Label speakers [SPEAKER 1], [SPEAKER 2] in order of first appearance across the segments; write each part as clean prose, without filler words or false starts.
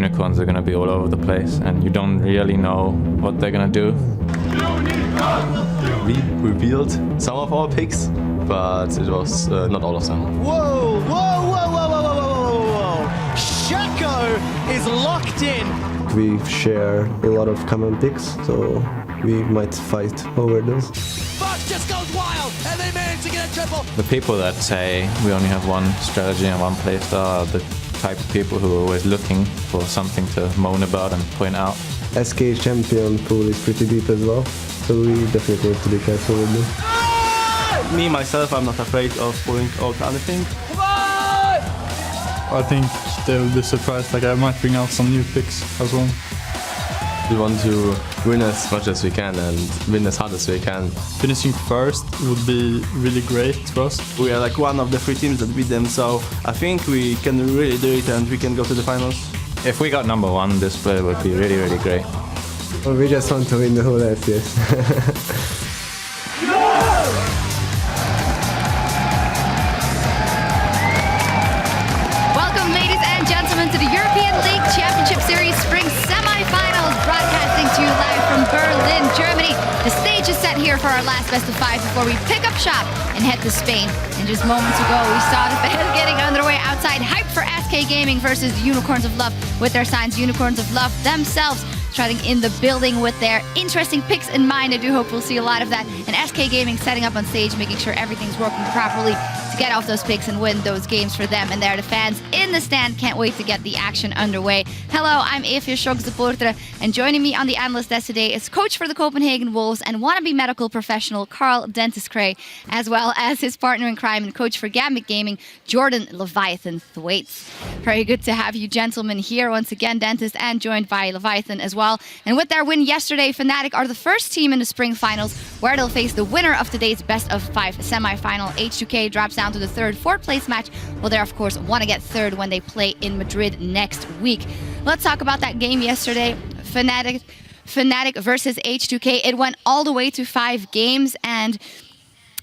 [SPEAKER 1] unicorns are going to be all over the place, and you don't really know what they're going to do.
[SPEAKER 2] We revealed some of our picks, but it was not all of them.
[SPEAKER 3] Whoa, whoa, whoa, whoa, whoa, whoa, whoa, whoa! Shaco is locked in.
[SPEAKER 4] We share a lot of common picks, so we might fight over those.
[SPEAKER 3] Fox just goes wild, and they manage to get a triple.
[SPEAKER 1] The people that say we only have one strategy and one playstyle are the type of people who are always looking for something to moan about and point out.
[SPEAKER 4] SK champion pool is pretty deep as well, so we definitely need to be careful with them.
[SPEAKER 2] Me, myself, I'm not afraid of pulling out anything.
[SPEAKER 5] I think they will be surprised. Like, I might bring out some new picks as well.
[SPEAKER 2] We want to win as much as we can and win as hard as we can.
[SPEAKER 5] Finishing first would be really great for us.
[SPEAKER 2] We are like one of the 3 teams that beat them, so I think we can really do it and we can go to the finals.
[SPEAKER 1] If we got number 1, this play would be really, really great.
[SPEAKER 4] Well, we just want to win the whole SES.
[SPEAKER 6] Welcome, ladies and gentlemen, to the European League Championship Series Spring Semifinals, broadcasting to you live from Berlin, Germany. The stage is set here for our last best of 5 before we pick up shop and head to Spain. And just moments ago, we saw the fans getting underway outside, hyped for SK Gaming versus Unicorns of Love with their signs Unicorns of Love themselves. Starting in the building with their interesting picks in mind. I do hope we'll see a lot of that. And SK Gaming setting up on stage, making sure everything's working properly to get off those picks and win those games for them. And there, the fans in the stand can't wait to get the action underway. Hello, I'm Eulcs Supporter, and joining me on the analyst desk today is coach for the Copenhagen Wolves and wannabe medical professional Carl Dentis-Cray, as well as his partner in crime and coach for Gambit Gaming, Jordan Leviathan Thwaites. Very good to have you gentlemen here once again, Dentis, and joined by Leviathan as well. And with their win yesterday, Fnatic are the first team in the spring finals where they'll face the winner of today's best of 5 semi-final. H2K drops down to the 3rd, 4th place match. Well, they of course want to get 3rd when they play in Madrid next week. Let's talk about that game yesterday. Fnatic versus H2K. It went all the way to 5 games, and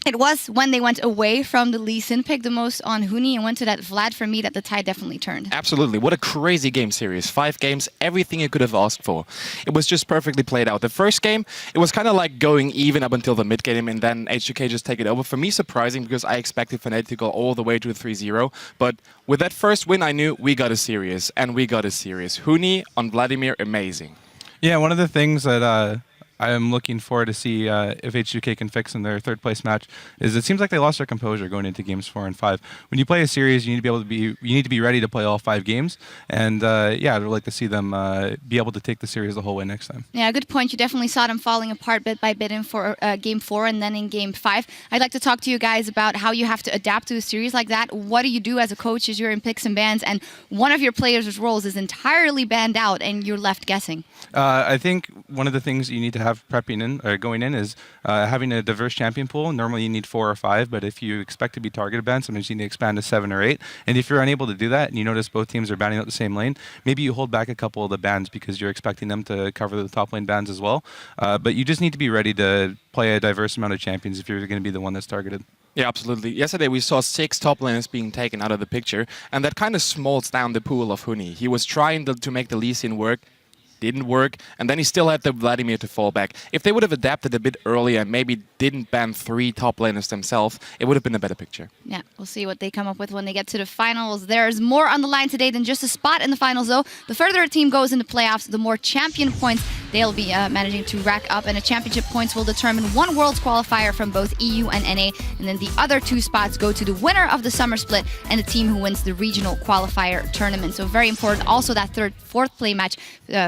[SPEAKER 6] it was when they went away from the Lee Sin pick the most on Huni and went to that Vlad for me that the tide definitely turned.
[SPEAKER 7] Absolutely. What a crazy game series. 5 games, everything you could have asked for. It was just perfectly played out. The first game, it was kind of like going even up until the mid game, and then H2K just take it over. For me, surprising, because I expected Fnatic to go all the way to 3-0. But with that first win, I knew we got a series, and we got a series. Huni on Vladimir, amazing.
[SPEAKER 5] Yeah, one of the things that I am looking forward to see if H2K can fix in their 3rd place match is it seems like they lost their composure going into games 4 and 5. When you play a series, you need to be ready to play all 5 games, and yeah, I'd like to see them be able to take the series the whole way next time.
[SPEAKER 6] Yeah, good point. You definitely saw them falling apart bit by bit in for game 4 and then in game 5. I'd like to talk to you guys about how you have to adapt to a series like that. What do you do as a coach as you're in picks and bans and one of your players' roles is entirely banned out and you're left guessing?
[SPEAKER 5] I think one of the things you need to have prepping in or going in is having a diverse champion pool. Normally you need 4 or 5, but if you expect to be targeted banned, sometimes you need to expand to 7 or 8. And if you're unable to do that and you notice both teams are banning out the same lane, maybe you hold back a couple of the bans because you're expecting them to cover the top lane bans as well. But you just need to be ready to play a diverse amount of champions if you're going to be the one that's targeted.
[SPEAKER 7] Yeah, absolutely. Yesterday we saw 6 top laners being taken out of the picture, and that kind of smolts down the pool of Huni. He was trying to make the Lee Sin work, didn't work, and then he still had the Vladimir to fall back. If they would have adapted a bit earlier and maybe didn't ban 3 top laners themselves, it would have been a better picture.
[SPEAKER 6] Yeah, we'll see what they come up with when they get to the finals. There's more on the line today than just a spot in the finals, though. The further a team goes in the playoffs, the more champion points they'll be managing to rack up, and the championship points will determine one Worlds qualifier from both EU and NA, and then the other 2 spots go to the winner of the summer split and the team who wins the regional qualifier tournament. So very important. Also that 3rd, 4th play match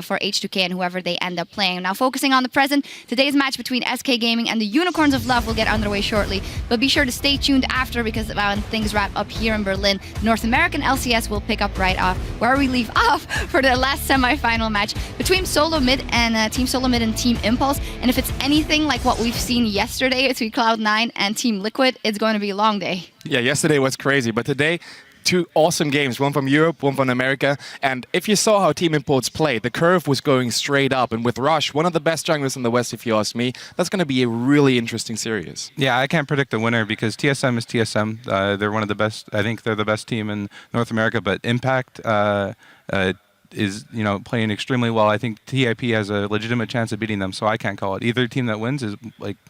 [SPEAKER 6] for H2K and whoever they end up playing. Now focusing on the present, today's match between SK Gaming and the Unicorns of Love will get underway shortly, but be sure to stay tuned after, because when things wrap up here in Berlin, North American LCS will pick up right off where we leave off for the last semi-final match between Solo Mid and Team Solo Mid and Team Impulse. And if it's anything like what we've seen yesterday between Cloud9 and Team Liquid, it's going to be a long day.
[SPEAKER 7] Yeah, yesterday was crazy, but today, 2 awesome games, one from Europe, one from America. And if you saw how Team Imports played, the curve was going straight up. And with Rush, one of the best junglers in the West, if you ask me, that's going to be a really interesting series.
[SPEAKER 5] Yeah, I can't predict the winner because TSM is TSM. They're one of the best. I think they're the best team in North America, but Impact, is playing extremely well. I think TIP has a legitimate chance of beating them, so I can't call it. Either team that wins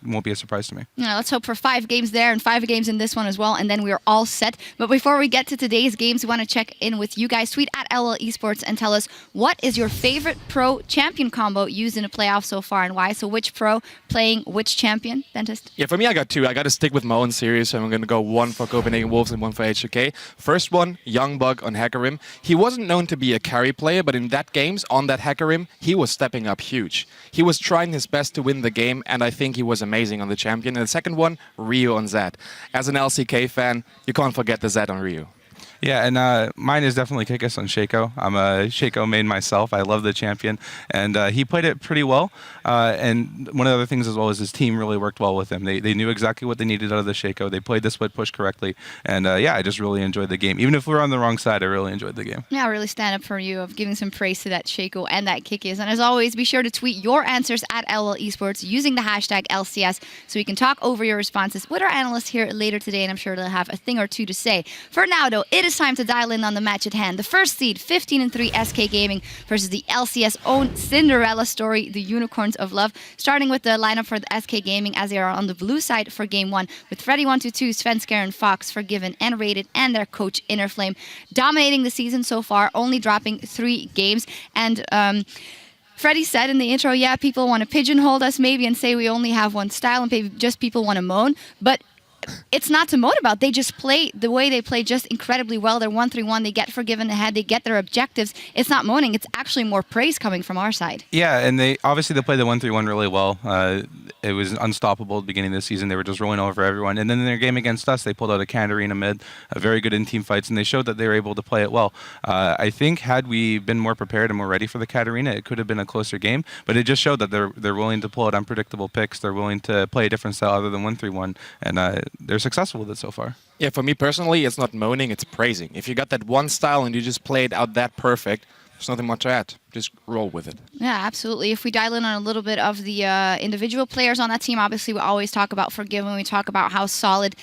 [SPEAKER 5] won't be a surprise to me.
[SPEAKER 6] Yeah, let's hope for 5 games there and 5 games in this one as well, and then we're all set. But before we get to today's games, we want to check in with you guys. Tweet at LL Esports and tell us, what is your favorite pro champion combo used in a playoff so far and why? So which pro playing which champion, Dentist?
[SPEAKER 7] Yeah, for me, I got 2. I got to stick with my own series, so I'm going to go 1 for Copenhagen Wolves and 1 for HOK. First one, Youngbug on Hecarim. He wasn't known to be a carry player, but in that games, on that Hecarim, he was stepping up huge. He was trying his best to win the game, and I think he was amazing on the champion. And the second one, Ryu on Zed. As an LCK fan, you can't forget the Zed on Ryu.
[SPEAKER 5] Yeah, and mine is definitely Kikis on Shaco. I'm a Shaco main myself. I love the champion, and he played it pretty well. And one of the other things as well is his team really worked well with him. They knew exactly what they needed out of the Shaco. They played the split push correctly, and yeah, I just really enjoyed the game. Even if we were on the wrong side, I really enjoyed the game.
[SPEAKER 6] Yeah, I really stand up for you of giving some praise to that Shaco and that Kikis. And as always, be sure to tweet your answers at LL Esports using the hashtag LCS so we can talk over your responses with our analysts here later today, and I'm sure they'll have a thing or two to say. For now, though, it is time to dial in on the match at hand. The first seed, 15-3 SK Gaming versus the LCS own Cinderella story, the Unicorns of Love. Starting with the lineup for the SK Gaming as they are on the blue side for game 1 with Freddy122, Svenskar and Fox, Forgiven and Rated, and their coach Innerflame dominating the season so far, only dropping 3 games. And Freddy said in the intro, yeah, people want to pigeonhole us maybe and say we only have one style and maybe just people want to moan, but it's not to moan about. They just play the way they play just incredibly well. They're 1-3-1. They get Forgiven ahead. They get their objectives. It's not moaning. It's actually more praise coming from our side.
[SPEAKER 5] Yeah, and they played the 1-3-1 really well. It was unstoppable at the beginning of the season. They were just rolling over everyone. And then in their game against us, they pulled out a Katarina mid, very good in team fights, and they showed that they were able to play it well. I think had we been more prepared and more ready for the Katarina, it could have been a closer game. But it just showed that they're willing to pull out unpredictable picks. They're willing to play a different style other than 1-3-1, and they're successful with it so far.
[SPEAKER 7] Yeah, for me personally, it's not moaning, it's praising. If you got that one style and you just play it out that perfect, there's nothing much to add. Just roll with it.
[SPEAKER 6] Yeah, absolutely. If we dial in on a little bit of the individual players on that team, obviously we always talk about Forgiven. We talk about how solid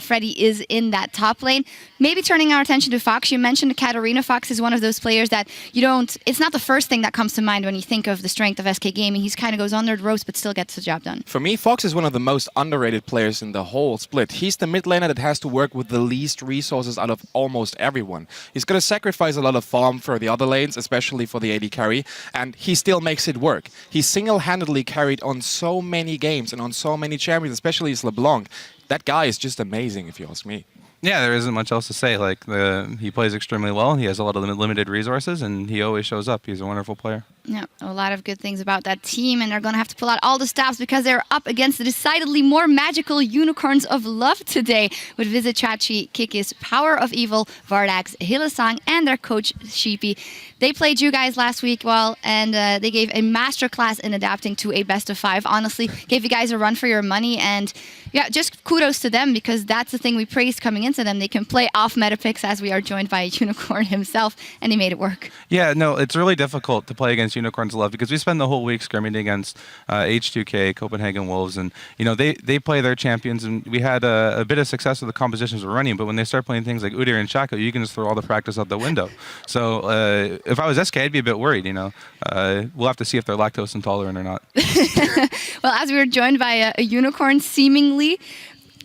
[SPEAKER 6] Freddy is in that top lane. Maybe turning our attention to Fox. You mentioned Katarina. Fox is one of those players that it's not the first thing that comes to mind when you think of the strength of SK Gaming. He kind of goes under the ropes but still gets the job done.
[SPEAKER 7] For me, Fox is one of the most underrated players in the whole split. He's the mid laner that has to work with the least resources out of almost everyone. He's going to sacrifice a lot of farm for the other lanes, especially for the AD carry, and he still makes it work. He single-handedly carried on so many games and on so many champions, especially his LeBlanc. That guy is just amazing, if you ask me.
[SPEAKER 5] Yeah, there isn't much else to say. He plays extremely well. He has a lot of limited resources, and he always shows up. He's a wonderful player.
[SPEAKER 6] Yeah, a lot of good things about that team, and they're going to have to pull out all the stops because they're up against the decidedly more magical Unicorns of Love today with Vizichachi, Kikis, Power of Evil, Vardax, Hylissang, and their coach Sheepy. They played you guys last week well, and they gave a masterclass in adapting to a best of 5. Honestly, gave you guys a run for your money, and yeah, just kudos to them because that's the thing we praised coming into them. They can play off meta picks as we are joined by a Unicorn himself, and they made it work.
[SPEAKER 5] Yeah, no, it's really difficult to play against Unicorns of Love because we spend the whole week scrimmaging against H2K, Copenhagen Wolves, and they play their champions, and we had a bit of success with the compositions we're running, but when they start playing things like Udyr and Shaco, you can just throw all the practice out the window. So if I was SK, I'd be a bit worried, We'll have to see if they're lactose intolerant or not.
[SPEAKER 6] Well, as we were joined by a Unicorn seemingly,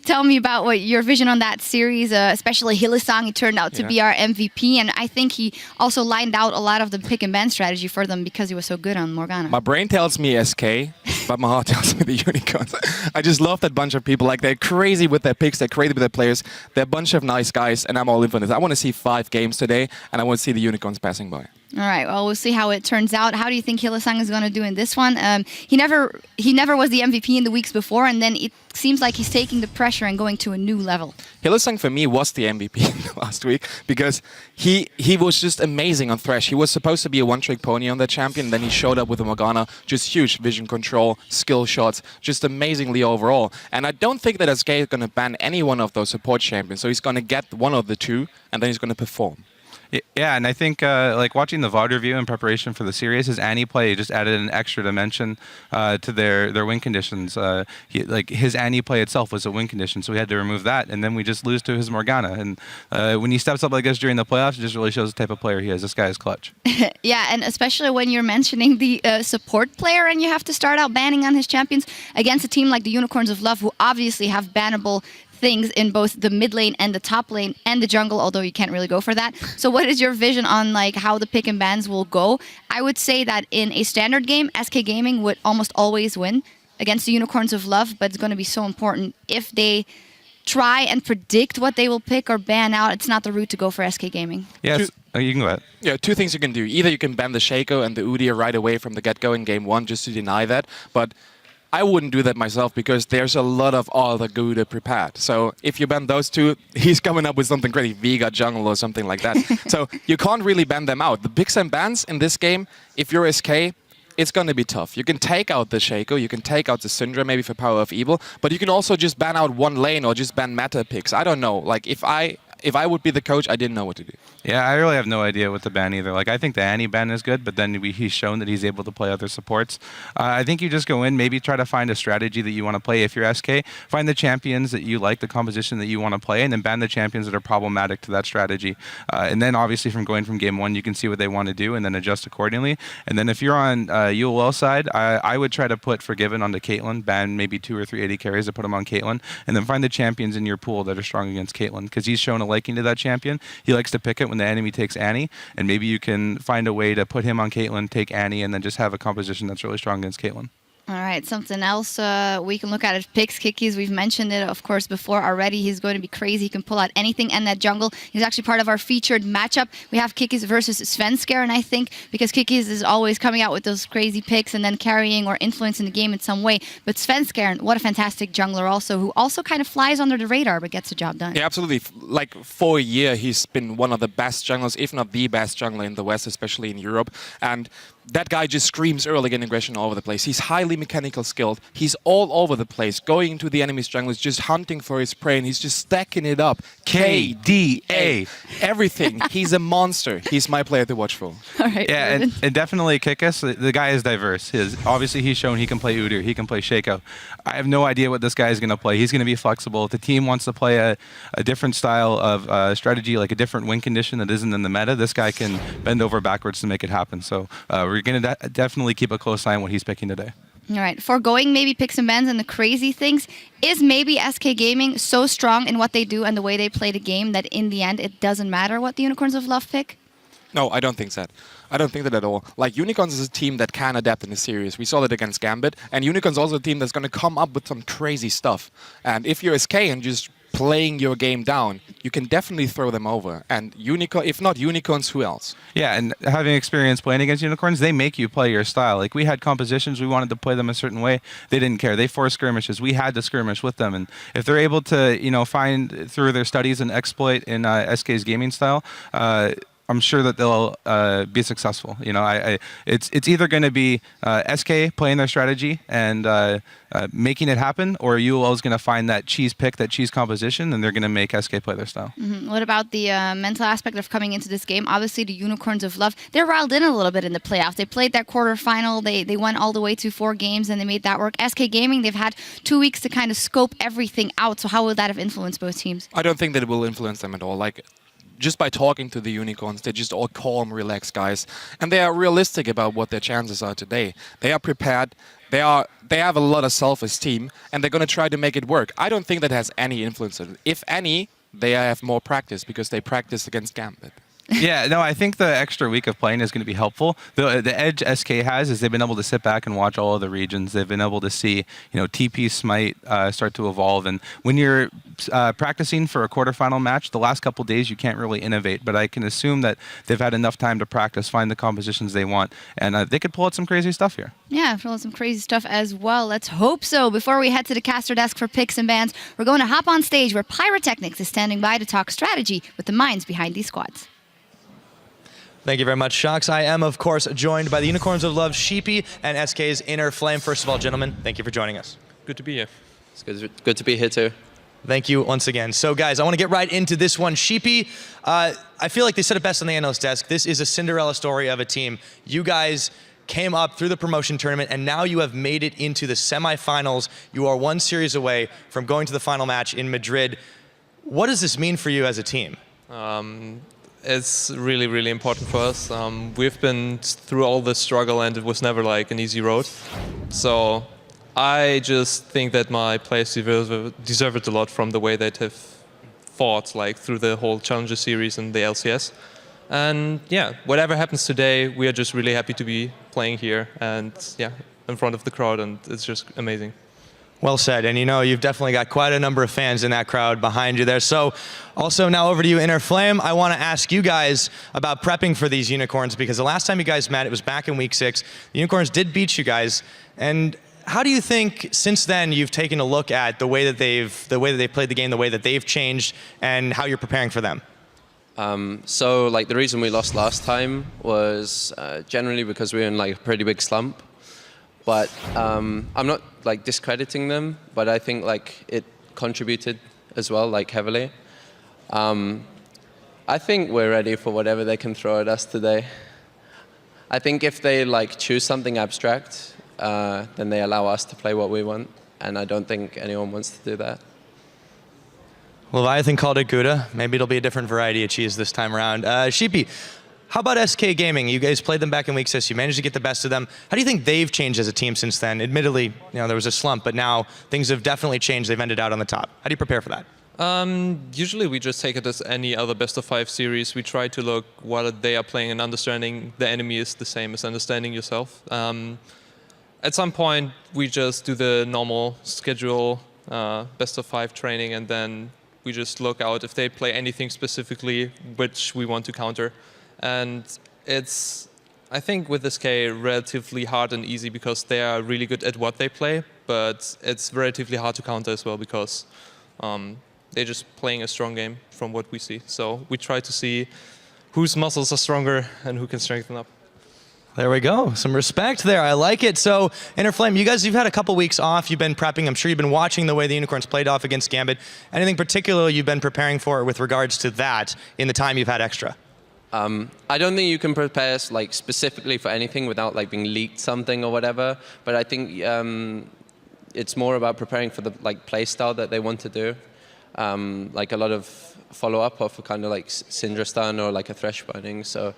[SPEAKER 6] tell me about what your vision on that series, especially Hylissang. He turned out to be our MVP, and I think he also lined out a lot of the pick and ban strategy for them because he was so good on Morgana.
[SPEAKER 7] My brain tells me SK, but my heart tells me the Unicorns. I just love that bunch of people. They're crazy with their picks, they're crazy with their players. They're a bunch of nice guys, and I'm all in for this. I want to see 5 games today, and I want to see the Unicorns passing by.
[SPEAKER 6] All right, well, we'll see how it turns out. How do you think Hylissang is going to do in this one? He never was the MVP in the weeks before, and then it seems like he's taking the pressure and going to a new level.
[SPEAKER 7] Hylissang, for me, was the MVP last week because he was just amazing on Thresh. He was supposed to be a one-trick pony on that champion, and then he showed up with a Morgana, just huge vision control, skill shots, just amazingly overall. And I don't think that SK is going to ban any one of those support champions, so he's going to get one of the 2, and then he's going to perform.
[SPEAKER 5] Yeah, and I think like watching the VOD review in preparation for the series, his Annie play just added an extra dimension to their win conditions. Like his Annie play itself was a win condition, so we had to remove that, and then we just lose to his Morgana. And when he steps up like this during the playoffs, it just really shows the type of player he is. This guy is clutch.
[SPEAKER 6] Yeah, and especially when you're mentioning the support player and you have to start out banning on his champions against a team like the Unicorns of Love, who obviously have bannable things in both the mid lane and the top lane and the jungle, although you can't really go for that. So what is your vision on like how the pick and bans will go? I would say that in a standard game, SK Gaming would almost always win against the Unicorns of Love, but it's going to be so important if they try and predict what they will pick or ban out. It's not the route to go for SK Gaming.
[SPEAKER 5] Yes. You can go ahead.
[SPEAKER 7] Yeah, two things you can do. Either you can ban the Shaco and the Udyr right away from the get-go in game 1 just to deny that, but I wouldn't do that myself because there's a lot of other good prepared. So if you ban those two, he's coming up with something crazy, Vega jungle or something like that. So you can't really ban them out. The picks and bans in this game, if you're SK, it's going to be tough. You can take out the Shaco, you can take out the Syndra maybe for Power of Evil, but you can also just ban out one lane or just ban meta picks. I don't know. Like if I would be the coach, I didn't know what to do.
[SPEAKER 5] Yeah, I really have no idea what the ban either. Like, I think the Annie ban is good, but then he's shown that he's able to play other supports. I think you just go in, maybe try to find a strategy that you want to play. If you're SK, find the champions that you like, the composition that you want to play, and then ban the champions that are problematic to that strategy. And then, obviously, from going from game 1, you can see what they want to do and then adjust accordingly. And then if you're on Eulcs side, I would try to put Forgiven onto Caitlyn, ban maybe 2 or 3 AD carries to put them on Caitlyn, and then find the champions in your pool that are strong against Caitlyn, because he's shown a liking to that champion. He likes to pick it when the enemy takes Annie, and maybe you can find a way to put him on Caitlyn, take Annie, and then just have a composition that's really strong against Caitlyn.
[SPEAKER 6] All right, something else we can look at is picks, Kikis. We've mentioned it, of course, before already. He's going to be crazy. He can pull out anything and that jungle. He's actually part of our featured matchup. We have Kikis versus Svenskar, and I think because Kikis is always coming out with those crazy picks and then carrying or influencing the game in some way. But Svenskar, what a fantastic jungler also, who also kind of flies under the radar but gets the job done.
[SPEAKER 7] Yeah, absolutely. Like for a year, he's been one of the best junglers, if not the best jungler in the West, especially in Europe. And that guy just screams early game aggression all over the place. He's highly mechanical skilled. He's all over the place, going into the enemy's jungle, just hunting for his prey, and he's just stacking it up. KDA. Everything. He's a monster. He's my player to watch for.
[SPEAKER 6] All right.
[SPEAKER 5] Yeah, and definitely Kikis. The guy is diverse. Obviously, he's shown he can play Udyr, he can play Shaco. I have no idea what this guy is going to play. He's going to be flexible. If the team wants to play a different style of strategy, like a different win condition that isn't in the meta, this guy can bend over backwards to make it happen. So we're going to definitely keep a close eye on what he's picking today.
[SPEAKER 6] All right, foregoing maybe picks and bans and the crazy things, is maybe SK Gaming so strong in what they do and the way they play the game that in the end it doesn't matter what the Unicorns of Love pick?
[SPEAKER 7] No, I don't think that. I don't think that at all. Like, Unicorns is a team that can adapt in the series. We saw that against Gambit. And Unicorns also a team that's going to come up with some crazy stuff. And if you're SK and just playing your game down, you can definitely throw them over. And if not Unicorns, who else?
[SPEAKER 5] Yeah, and having experience playing against Unicorns, they make you play your style. Like, we had compositions, we wanted to play them a certain way. They didn't care. They forced skirmishes. We had to skirmish with them. And if they're able to, find through their studies and exploit in SK's gaming style, I'm sure that they'll be successful. It's either going to be SK playing their strategy and making it happen, or UL is going to find that cheese pick, that cheese composition, and they're going to make SK play their style.
[SPEAKER 6] Mm-hmm. What about the mental aspect of coming into this game? Obviously, the Unicorns of Love, they're riled in a little bit in the playoffs. They played that quarterfinal. They went all the way to 4 games, and they made that work. SK Gaming, they've had 2 weeks to kind of scope everything out. So how will that have influenced both teams?
[SPEAKER 7] I don't think that it will influence them at all. Like, just by talking to the Unicorns, they're just all calm, relaxed guys. And they are realistic about what their chances are today. They are prepared. They have a lot of self-esteem, and they're going to try to make it work. I don't think that has any influence on it. If any, they have more practice because they practice against Gambit.
[SPEAKER 5] Yeah, no, I think the extra week of playing is going to be helpful. The edge SK has is they've been able to sit back and watch all of the regions. They've been able to see, TP Smite start to evolve. And when you're practicing for a quarterfinal match, the last couple days you can't really innovate. But I can assume that they've had enough time to practice, find the compositions they want, and they could pull out some crazy stuff here.
[SPEAKER 6] Yeah, pull out some crazy stuff as well. Let's hope so. Before we head to the caster desk for picks and bans, we're going to hop on stage where Pyrotechnics is standing by to talk strategy with the minds behind these squads.
[SPEAKER 3] Thank you very much, Shox. I am, of course, joined by the Unicorns of Love, Sheepy, and SK's Inner Flame. First of all, gentlemen, thank you for joining us.
[SPEAKER 8] Good to be here.
[SPEAKER 9] It's good to be here too.
[SPEAKER 3] Thank you once again. So guys, I want to get right into this one. Sheepy, I feel like they said it best on the analyst desk. This is a Cinderella story of a team. You guys came up through the promotion tournament and now you have made it into the semifinals. You are one series away from going to the final match in Madrid. What does this mean for you as a team?
[SPEAKER 8] It's really, really important for us. We've been through all this struggle and it was never like an easy road. So I just think that my players deserve it a lot from the way they have fought like through the whole Challenger series and the LCS. And yeah, whatever happens today, we are just really happy to be playing here and yeah, in front of the crowd, and it's just amazing.
[SPEAKER 3] Well said, and you know, you've definitely got quite a number of fans in that crowd behind you there. So also now over to you, Inner Flame. I want to ask you guys about prepping for these Unicorns, because the last time you guys met, it was back in week 6. The Unicorns did beat you guys, and how do you think since then you've taken a look at the way that they've played the game, the way that they've changed, and how you're preparing for them?
[SPEAKER 9] So like the reason we lost last time was generally because we were in like a pretty big slump. But I'm not like discrediting them, but I think like it contributed as well, like heavily. I think we're ready for whatever they can throw at us today. I think if they like choose something abstract, then they allow us to play what we want, and I don't think anyone wants to do that.
[SPEAKER 3] Leviathan called it Gouda. Maybe it'll be a different variety of cheese this time around. Sheepy, how about SK Gaming? You guys played them back in week 6. You managed to get the best of them. How do you think they've changed as a team since then? Admittedly, you know, there was a slump, but now things have definitely changed. They've ended out on the top. How do you prepare for that?
[SPEAKER 8] Usually we just take it as any other best of 5 series. We try to look what they are playing and understanding the enemy is the same as understanding yourself. At some point, we just do the normal schedule, best of 5 training, and then we just look out if they play anything specifically which we want to counter. And it's, I think with SK, relatively hard and easy because they are really good at what they play, but it's relatively hard to counter as well because they're just playing a strong game from what we see. So we try to see whose muscles are stronger and who can strengthen up.
[SPEAKER 3] There we go. Some respect there. I like it. So, Inner Flame, you guys, you've had a couple weeks off. You've been prepping. I'm sure you've been watching the way the Unicorns played off against Gambit. Anything particular you've been preparing for with regards to that in the time you've had extra?
[SPEAKER 9] I don't think you can prepare like specifically for anything without like being leaked something or whatever. But I think it's more about preparing for the like play style that they want to do. Like a lot of follow-up of a kind of like Syndra stun or like a Thresh burning. So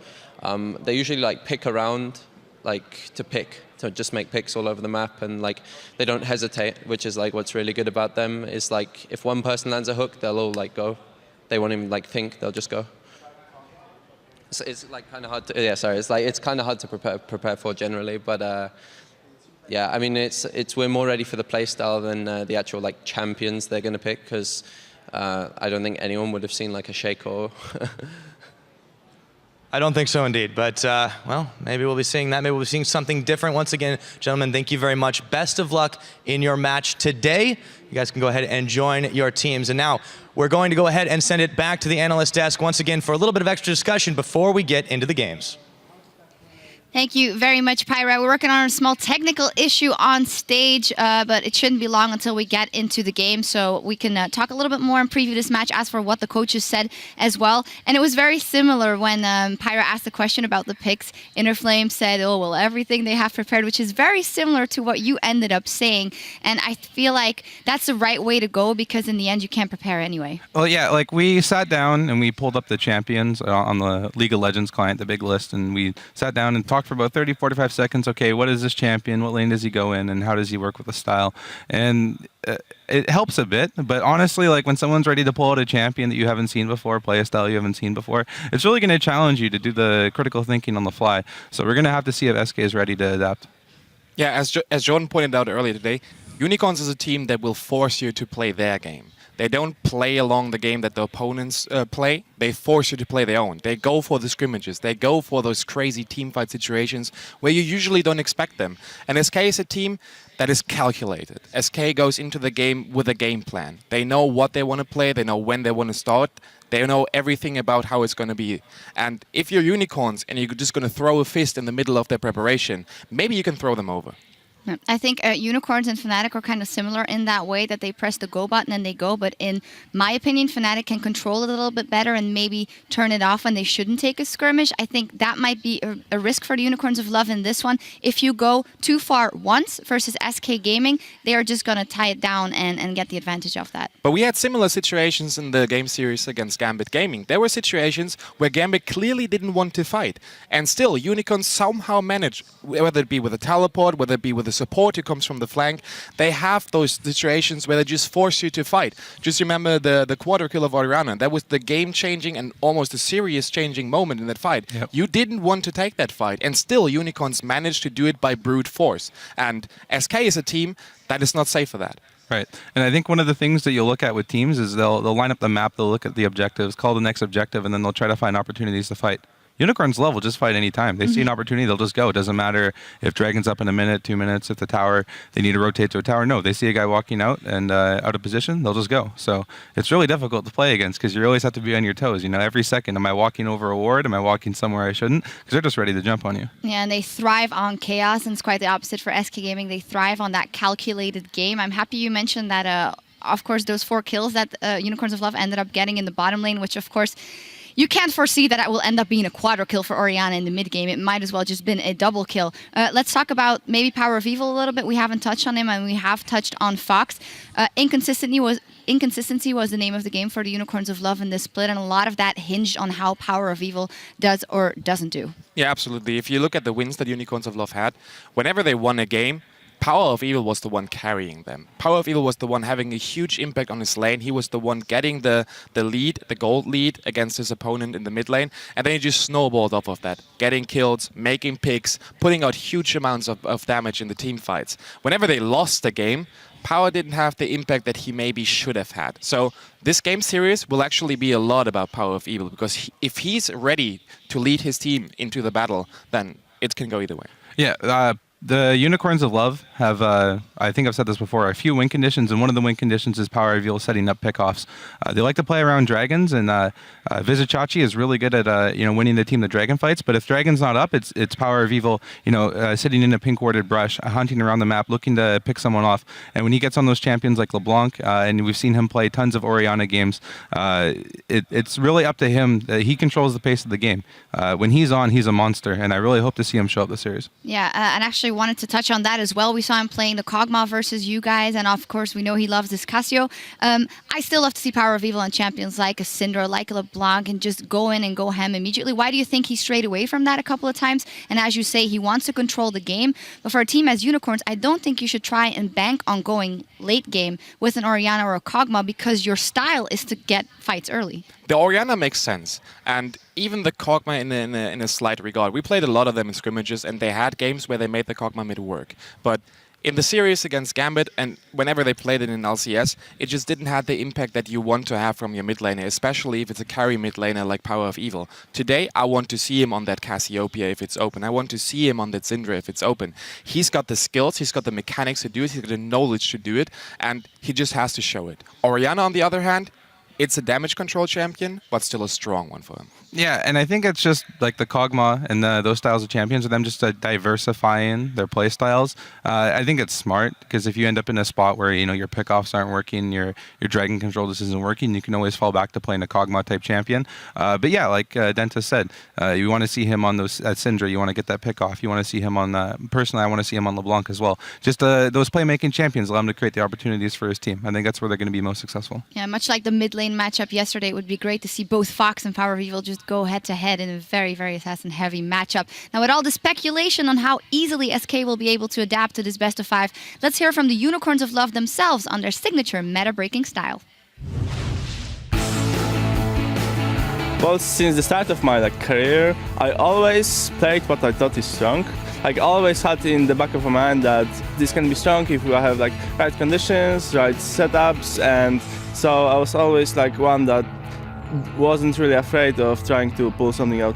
[SPEAKER 9] they usually like pick around, like to just make picks all over the map, and like they don't hesitate, which is like what's really good about them. Is like if one person lands a hook, they'll all like go. They won't even like think, they'll just go. So it's like kind of hard to, yeah, sorry, it's kind of hard to prepare for generally, but yeah, I mean we're more ready for the play style than the actual like champions they're going to pick, because I don't think anyone would have seen like a Shake or
[SPEAKER 3] I don't think so indeed, but well, maybe we'll be seeing that. Maybe we'll be seeing something different. Once again, gentlemen, thank you very much. Best of luck in your match today. You guys can go ahead and join your teams. And now we're going to go ahead and send it back to the analyst desk once again for a little bit of extra discussion before we get into the games.
[SPEAKER 6] Thank you very much, Pyra. We're working on a small technical issue on stage, but it shouldn't be long until we get into the game, so we can talk a little bit more and preview this match, as for what the coaches said as well. And it was very similar when Pyra asked the question about the picks. Inner Flame said, oh, well, everything they have prepared, which is very similar to what you ended up saying. And I feel like that's the right way to go, because in the end, you can't prepare anyway.
[SPEAKER 5] Well, yeah, like we sat down and we pulled up the champions on the League of Legends client, the big list, and we sat down and talked for about 30, 45 seconds. Okay, what is this champion? What lane does he go in? And how does he work with the style? And it helps a bit, but honestly, like when someone's ready to pull out a champion that you haven't seen before, play a style you haven't seen before, it's really going to challenge you to do the critical thinking on the fly. So we're going to have to see if SK is ready to adapt.
[SPEAKER 7] Yeah, as Jordan pointed out earlier today, Unicorns is a team that will force you to play their game. They don't play along the game that the opponents play. They force you to play their own. They go for the scrimmages. They go for those crazy teamfight situations where you usually don't expect them. And SK is a team that is calculated. SK goes into the game with a game plan. They know what they want to play. They know when they want to start. They know everything about how it's going to be. And if you're Unicorns and you're just going to throw a fist in the middle of their preparation, maybe you can throw them over.
[SPEAKER 6] I think Unicorns and Fnatic are kind of similar in that way that they press the go button and they go, but in my opinion, Fnatic can control it a little bit better and maybe turn it off when they shouldn't take a skirmish. I think that might be a risk for the Unicorns of Love in this one. If you go too far once versus SK Gaming, they are just going to tie it down and get the advantage of that.
[SPEAKER 7] But we had similar situations in the game series against Gambit Gaming. There were situations where Gambit clearly didn't want to fight, and still Unicorns somehow managed, whether it be with a teleport, whether it be with a support who comes from the flank. They have those situations where they just force you to fight. Just remember the quarter kill of Orianna. That was the game-changing and almost a serious-changing moment in that fight.
[SPEAKER 5] Yep.
[SPEAKER 7] You didn't want to take that fight, and still Unicorns managed to do it by brute force. And SK is a team that is not safe for that.
[SPEAKER 5] Right. And I think one of the things that you'll look at with teams is they'll line up the map, they'll look at the objectives, call the next objective, and then they'll try to find opportunities to fight. Unicorns Love will just fight any time. They see an opportunity, they'll just go. It doesn't matter if Dragon's up in a minute, 2 minutes, if the tower, they need to rotate to a tower. No, they see a guy walking out and out of position, they'll just go. So it's really difficult to play against because you always have to be on your toes. You know, every second, am I walking over a ward? Am I walking somewhere I shouldn't? Because they're just ready to jump on you.
[SPEAKER 6] Yeah, and they thrive on chaos, and it's quite the opposite for SK Gaming. They thrive on that calculated game. I'm happy you mentioned that, of course, those 4 kills that Unicorns of Love ended up getting in the bottom lane, which, of course, you can't foresee that it will end up being a quadra kill for Orianna in the mid game. It might as well just been a double kill. Let's talk about maybe Power of Evil a little bit. We haven't touched on him, and we have touched on Fox. Inconsistency was the name of the game for the Unicorns of Love in this split, and a lot of that hinged on how Power of Evil does or doesn't do.
[SPEAKER 7] Yeah, absolutely. If you look at the wins that Unicorns of Love had, whenever they won a game, Power of Evil was the one carrying them. Power of Evil was the one having a huge impact on his lane. He was the one getting the lead, the gold lead against his opponent in the mid lane. And then he just snowballed off of that, getting kills, making picks, putting out huge amounts of damage in the team fights. Whenever they lost the game, Power didn't have the impact that he maybe should have had. So this game series will actually be a lot about Power of Evil, because if he's ready to lead his team into the battle, then it can go either way.
[SPEAKER 5] Yeah, the Unicorns of Love have, I think I've said this before, a few win conditions, and one of the win conditions is Power Reveal setting up pickoffs. They like to play around dragons, and Vizicachi is really good at winning the team the dragon fights. But if dragon's not up, it's Power of Evil, sitting in a pink warded brush, hunting around the map, looking to pick someone off. And when he gets on those champions like LeBlanc, and we've seen him play tons of Orianna games, it's really up to him. He controls the pace of the game. When he's on, he's a monster, and I really hope to see him show up this series.
[SPEAKER 6] Yeah, and actually wanted to touch on that as well. We saw him playing the Kog'Maw versus you guys, and of course we know he loves this Casio. I still love to see Power of Evil on champions like a Syndra, like a LeBlanc, and just go in and go ham immediately. Why do you think he strayed away from that a couple of times? And as you say, he wants to control the game, but for a team as Unicorns, I don't think you should try and bank on going late game with an Orianna or a Kog'Maw, because your style is to get fights early.
[SPEAKER 7] The Orianna makes sense, and even the Kog'Maw in a slight regard. We played a lot of them in scrimmages, and they had games where they made the Kog'Maw mid work. But in the series against Gambit, and whenever they played it in LCS, it just didn't have the impact that you want to have from your mid laner, especially if it's a carry mid laner like Power of Evil. Today, I want to see him on that Cassiopeia if it's open. I want to see him on that Syndra if it's open. He's got the skills, he's got the mechanics to do it, he's got the knowledge to do it, and he just has to show it. Orianna, on the other hand, it's a damage control champion, but still a strong one for him.
[SPEAKER 5] Yeah, and I think it's just like the Kog'Maw and those styles of champions, are them just diversifying their play styles. I think it's smart, because if you end up in a spot where your pickoffs aren't working, your dragon control just isn't working, you can always fall back to playing a Kog'Maw type champion. But yeah, like Denta said, you want to see him on those at Syndra. You want to get that pickoff. You want to see him on personally, I want to see him on LeBlanc as well. Just those playmaking champions allow him to create the opportunities for his team. I think that's where they're going to be most successful.
[SPEAKER 6] Yeah, much like the mid lane matchup yesterday, it would be great to see both Fox and Power of Evil just go head-to-head in a very, very assassin-heavy matchup. Now, with all the speculation on how easily SK will be able to adapt to this best of 5, let's hear from the Unicorns of Love themselves on their signature meta-breaking style.
[SPEAKER 2] Well, since the start of my career, I always played what I thought is strong. I always had in the back of my mind that this can be strong if we have right conditions, right setups, and so I was always one that wasn't really afraid of trying to pull something out.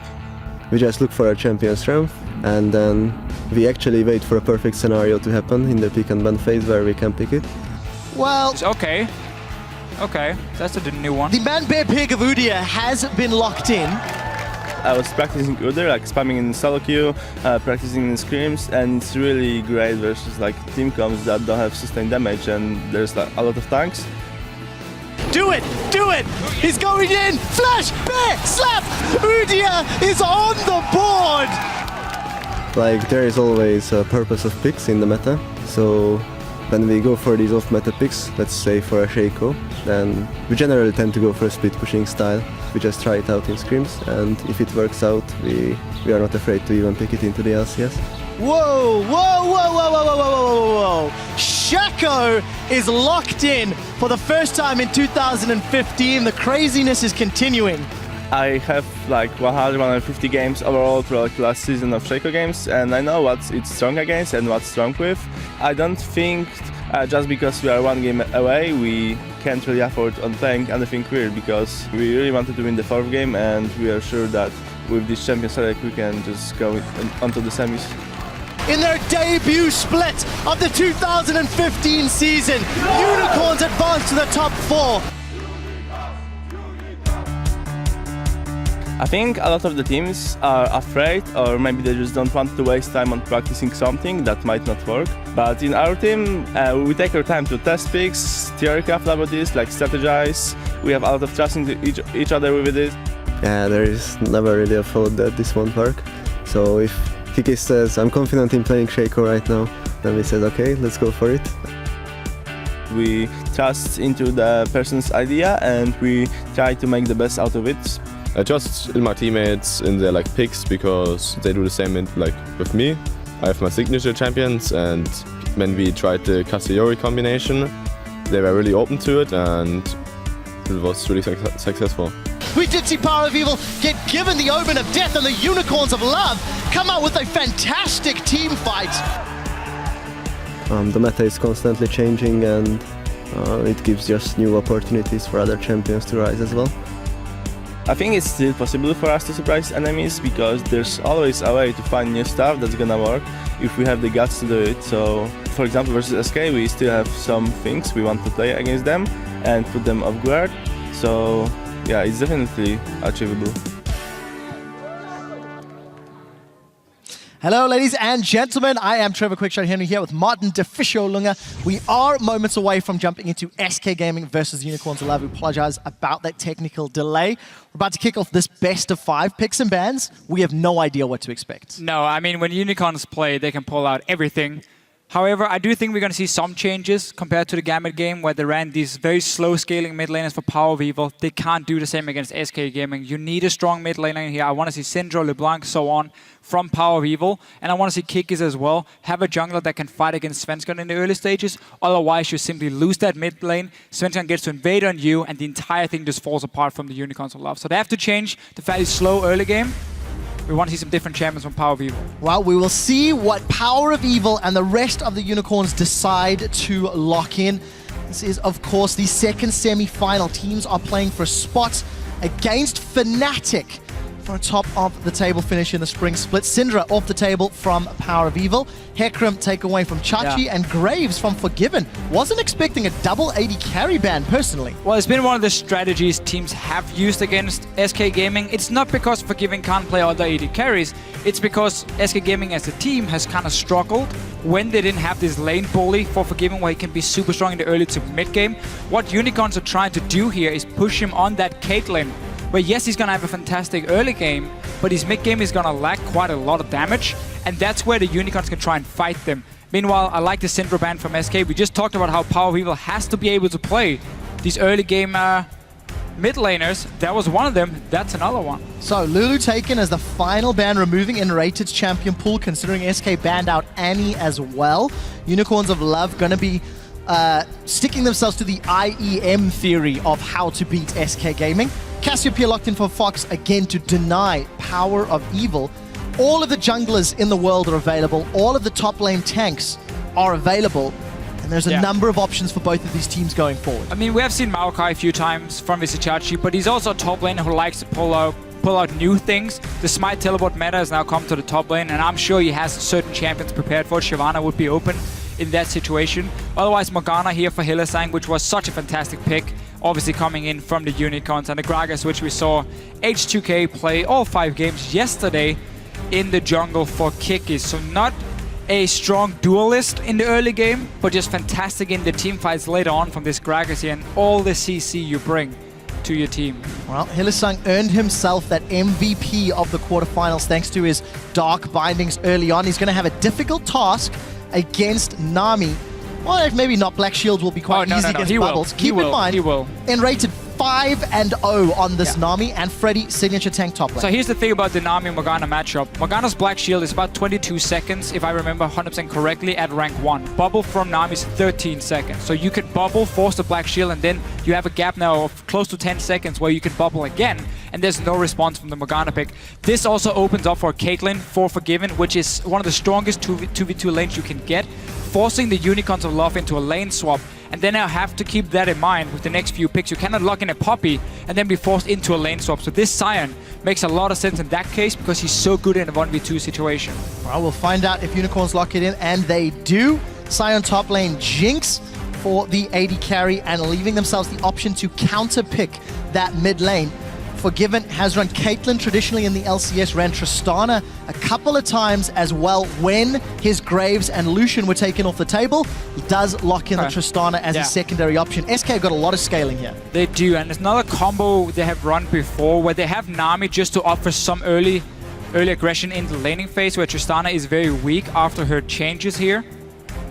[SPEAKER 4] We just look for our champion strength, and then we actually wait for a perfect scenario to happen in the pick and ban phase where we can pick it.
[SPEAKER 10] Well,
[SPEAKER 11] okay, that's a new one.
[SPEAKER 10] The man bear pick of Udyr has been locked in.
[SPEAKER 2] I was practicing Udyr, like spamming in solo queue, practicing in scrims, and it's really great versus like team comps that don't have sustained damage, and there's like a lot of tanks.
[SPEAKER 10] Do it! Do it! He's going in! Flash! Bear! Slap! Udyr is on the board!
[SPEAKER 4] Like, there is always a purpose of picks in the meta, so when we go for these off-meta picks, let's say for a Shaco, then we generally tend to go for a split pushing style. We just try it out in scrims, and if it works out, we are not afraid to even pick it into the LCS.
[SPEAKER 10] Whoa, whoa, whoa, whoa, whoa, whoa, whoa, whoa, whoa. Shaco is locked in for the first time in 2015. The craziness is continuing.
[SPEAKER 2] I have like 150 games overall throughout the last season of Shaco games, and I know what it's strong against and what's strong with. I don't think just because we are one game away, we can't really afford on playing anything weird, because we really wanted to win the 4th game, and we are sure that with this champion select we can just go onto the semis.
[SPEAKER 10] In their debut split of the 2015 season, Unicorns advance to the top 4.
[SPEAKER 2] I think a lot of the teams are afraid, or maybe they just don't want to waste time on practicing something that might not work. But in our team, we take our time to test picks, theorycraft about this, like strategize. We have a lot of trust into each other with it.
[SPEAKER 4] Yeah, there is never really a thought that this won't work. So if Kiki says, I'm confident in playing Shaco right now, then we said, okay, let's go for it.
[SPEAKER 2] We trust into the person's idea, and we try to make the best out of it.
[SPEAKER 11] I trust in my teammates in their like picks, because they do the same like with me. I have my signature champions, and when we tried the Cassiori combination, they were really open to it, and it was really successful.
[SPEAKER 10] We did see Power of Evil get given the Omen of Death, and the Unicorns of Love come out with a fantastic team fight.
[SPEAKER 4] The meta is constantly changing, and it gives just new opportunities for other champions to rise as well.
[SPEAKER 2] I think it's still possible for us to surprise enemies, because there's always a way to find new stuff that's gonna work if we have the guts to do it. So, for example, versus SK, we still have some things we want to play against them and put them off guard. So, yeah, it's definitely achievable.
[SPEAKER 10] Hello, ladies and gentlemen. I am Trevor Quickshot Henry here with Martin Deficio Lunga. We are moments away from jumping into SK Gaming versus Unicorns of Love. We apologize about that technical delay. We're about to kick off this best of 5 picks and bans. We have no idea what to expect.
[SPEAKER 12] No, I mean, when Unicorns play, they can pull out everything. However, I do think we're going to see some changes compared to the Gambit game, where they ran these very slow scaling mid laners for Power of Evil. They can't do the same against SK Gaming. You need a strong mid laner here. I want to see Syndra, LeBlanc, so on from Power of Evil. And I want to see Kikis as well. Have a jungler that can fight against Svensson in the early stages. Otherwise, you simply lose that mid lane. Svensson gets to invade on you, and the entire thing just falls apart from the Unicorns of Love. So they have to change the fairly slow early game. We want to see some different champions from Power of Evil.
[SPEAKER 10] Well, we will see what Power of Evil and the rest of the Unicorns decide to lock in. This is, of course, the second semi-final. Teams are playing for a spot against Fnatic for a top of the table finish in the spring split. Syndra off the table from Power of Evil. Hecarim take away from Chachi, and Graves from Forgiven. Wasn't expecting a double 80 carry ban personally.
[SPEAKER 12] Well, it's been one of the strategies teams have used against SK Gaming. It's not because Forgiven can't play other 80 carries. It's because SK Gaming as a team has kind of struggled when they didn't have this lane bully for Forgiven, where he can be super strong in the early to mid game. What Unicorns are trying to do here is push him on that Caitlyn, where yes, he's going to have a fantastic early game, but his mid game is going to lack quite a lot of damage, and that's where the Unicorns can try and fight them. Meanwhile, I like the Syndra ban from SK. We just talked about how Power of Evil has to be able to play these early game mid laners. That was one of them. That's another one.
[SPEAKER 10] So Lulu taken as the final ban, removing Enrated's champion pool, considering SK banned out Annie as well. Unicorns of Love going to be sticking themselves to the IEM theory of how to beat SK Gaming. Cassiopeia locked in for Fox again to deny Power of Evil. All of the junglers in the world are available. All of the top lane tanks are available. And there's a number of options for both of these teams going forward.
[SPEAKER 12] I mean, we have seen Maokai a few times from Visichachi, but he's also a top laner who likes to pull out new things. The Smite teleport meta has now come to the top lane, and I'm sure he has certain champions prepared for it. Shyvana would be open in that situation. Otherwise, Morgana here for Hylissang, which was such a fantastic pick. obviously coming in from the Unicorns, and the Gragas, which we saw H2K play all 5 games yesterday in the jungle for Kiki. So not a strong duelist in the early game, but just fantastic in the team fights later on from this Gragas here and all the CC you bring to your team.
[SPEAKER 10] Well, Hylissang earned himself that MVP of the quarterfinals thanks to his Dark Bindings early on. He's going to have a difficult task against Nami. Well, maybe not. Black Shield will be quite easy against Bubbles. Keep in mind, in rated 5-0 on this Nami and Freddy signature tank top lane.
[SPEAKER 12] So here's the thing about the Nami Morgana matchup. Morgana's Black Shield is about 22 seconds, if I remember 100% correctly, at rank 1. Bubble from Nami is 13 seconds. So you can bubble, force the Black Shield, and then you have a gap now of close to 10 seconds where you can bubble again, and there's no response from the Morgana pick. This also opens up for Caitlyn for Forgiven, which is one of the strongest 2v2 lanes you can get, forcing the Unicorns of Love into a lane swap. And then I have to keep that in mind with the next few picks. You cannot lock in a Poppy and then be forced into a lane swap. So this Sion makes a lot of sense in that case because he's so good in a 1v2 situation.
[SPEAKER 10] Well, we'll find out if Unicorns lock it in, and they do. Sion top lane Jinx for the AD carry and leaving themselves the option to counter pick that mid lane. Forgiven has run Caitlyn traditionally in the LCS, ran Tristana a couple of times as well when his Graves and Lucian were taken off the table. He does lock in the Tristana as a secondary option. SK have got a lot of scaling here.
[SPEAKER 12] They do, and it's another combo they have run before where they have Nami just to offer some early aggression in the laning phase where Tristana is very weak after her changes here.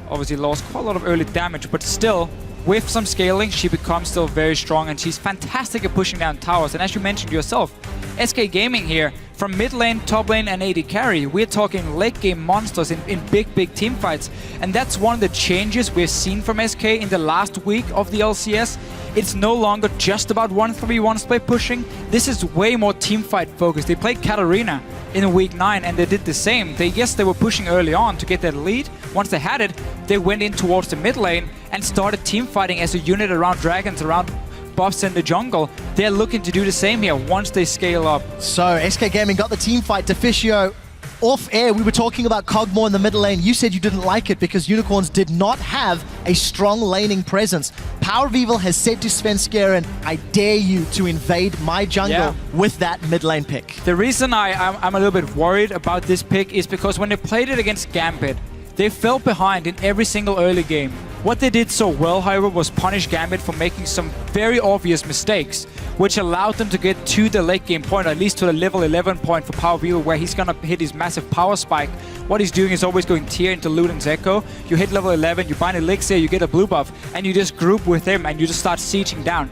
[SPEAKER 12] Obviously lost quite a lot of early damage, but still, with some scaling, she becomes still very strong, and she's fantastic at pushing down towers. And as you mentioned yourself, SK Gaming here, from mid lane, top lane, and AD carry, we're talking late game monsters in big team fights. And that's one of the changes we've seen from SK in the last week of the LCS. It's no longer just about 1-3-1 split pushing. This is way more team fight focused. They played Katarina in week 9 and they did the same. Yes, they were pushing early on to get that lead. Once they had it, they went in towards the mid lane and started team fighting as a unit around dragons, around buffs in the jungle. They're looking to do the same here once they scale up.
[SPEAKER 10] So SK Gaming got the team fight. Deficio, off air, we were talking about Kog'Maw in the middle lane. You said you didn't like it because Unicorns did not have a strong laning presence. Power of Evil has said to Svenskeren, I dare you to invade my jungle with that mid lane pick.
[SPEAKER 12] The reason I'm a little bit worried about this pick is because when they played it against Gambit, they fell behind in every single early game. What they did so well, however, was punish Gambit for making some very obvious mistakes, which allowed them to get to the late game point, at least to the level 11 point for Power of Evil, where he's gonna hit his massive power spike. What he's doing is always going tier into Luden's Echo. You hit level 11, you bind Elixir, you get a blue buff, and you just group with him and you just start sieging down.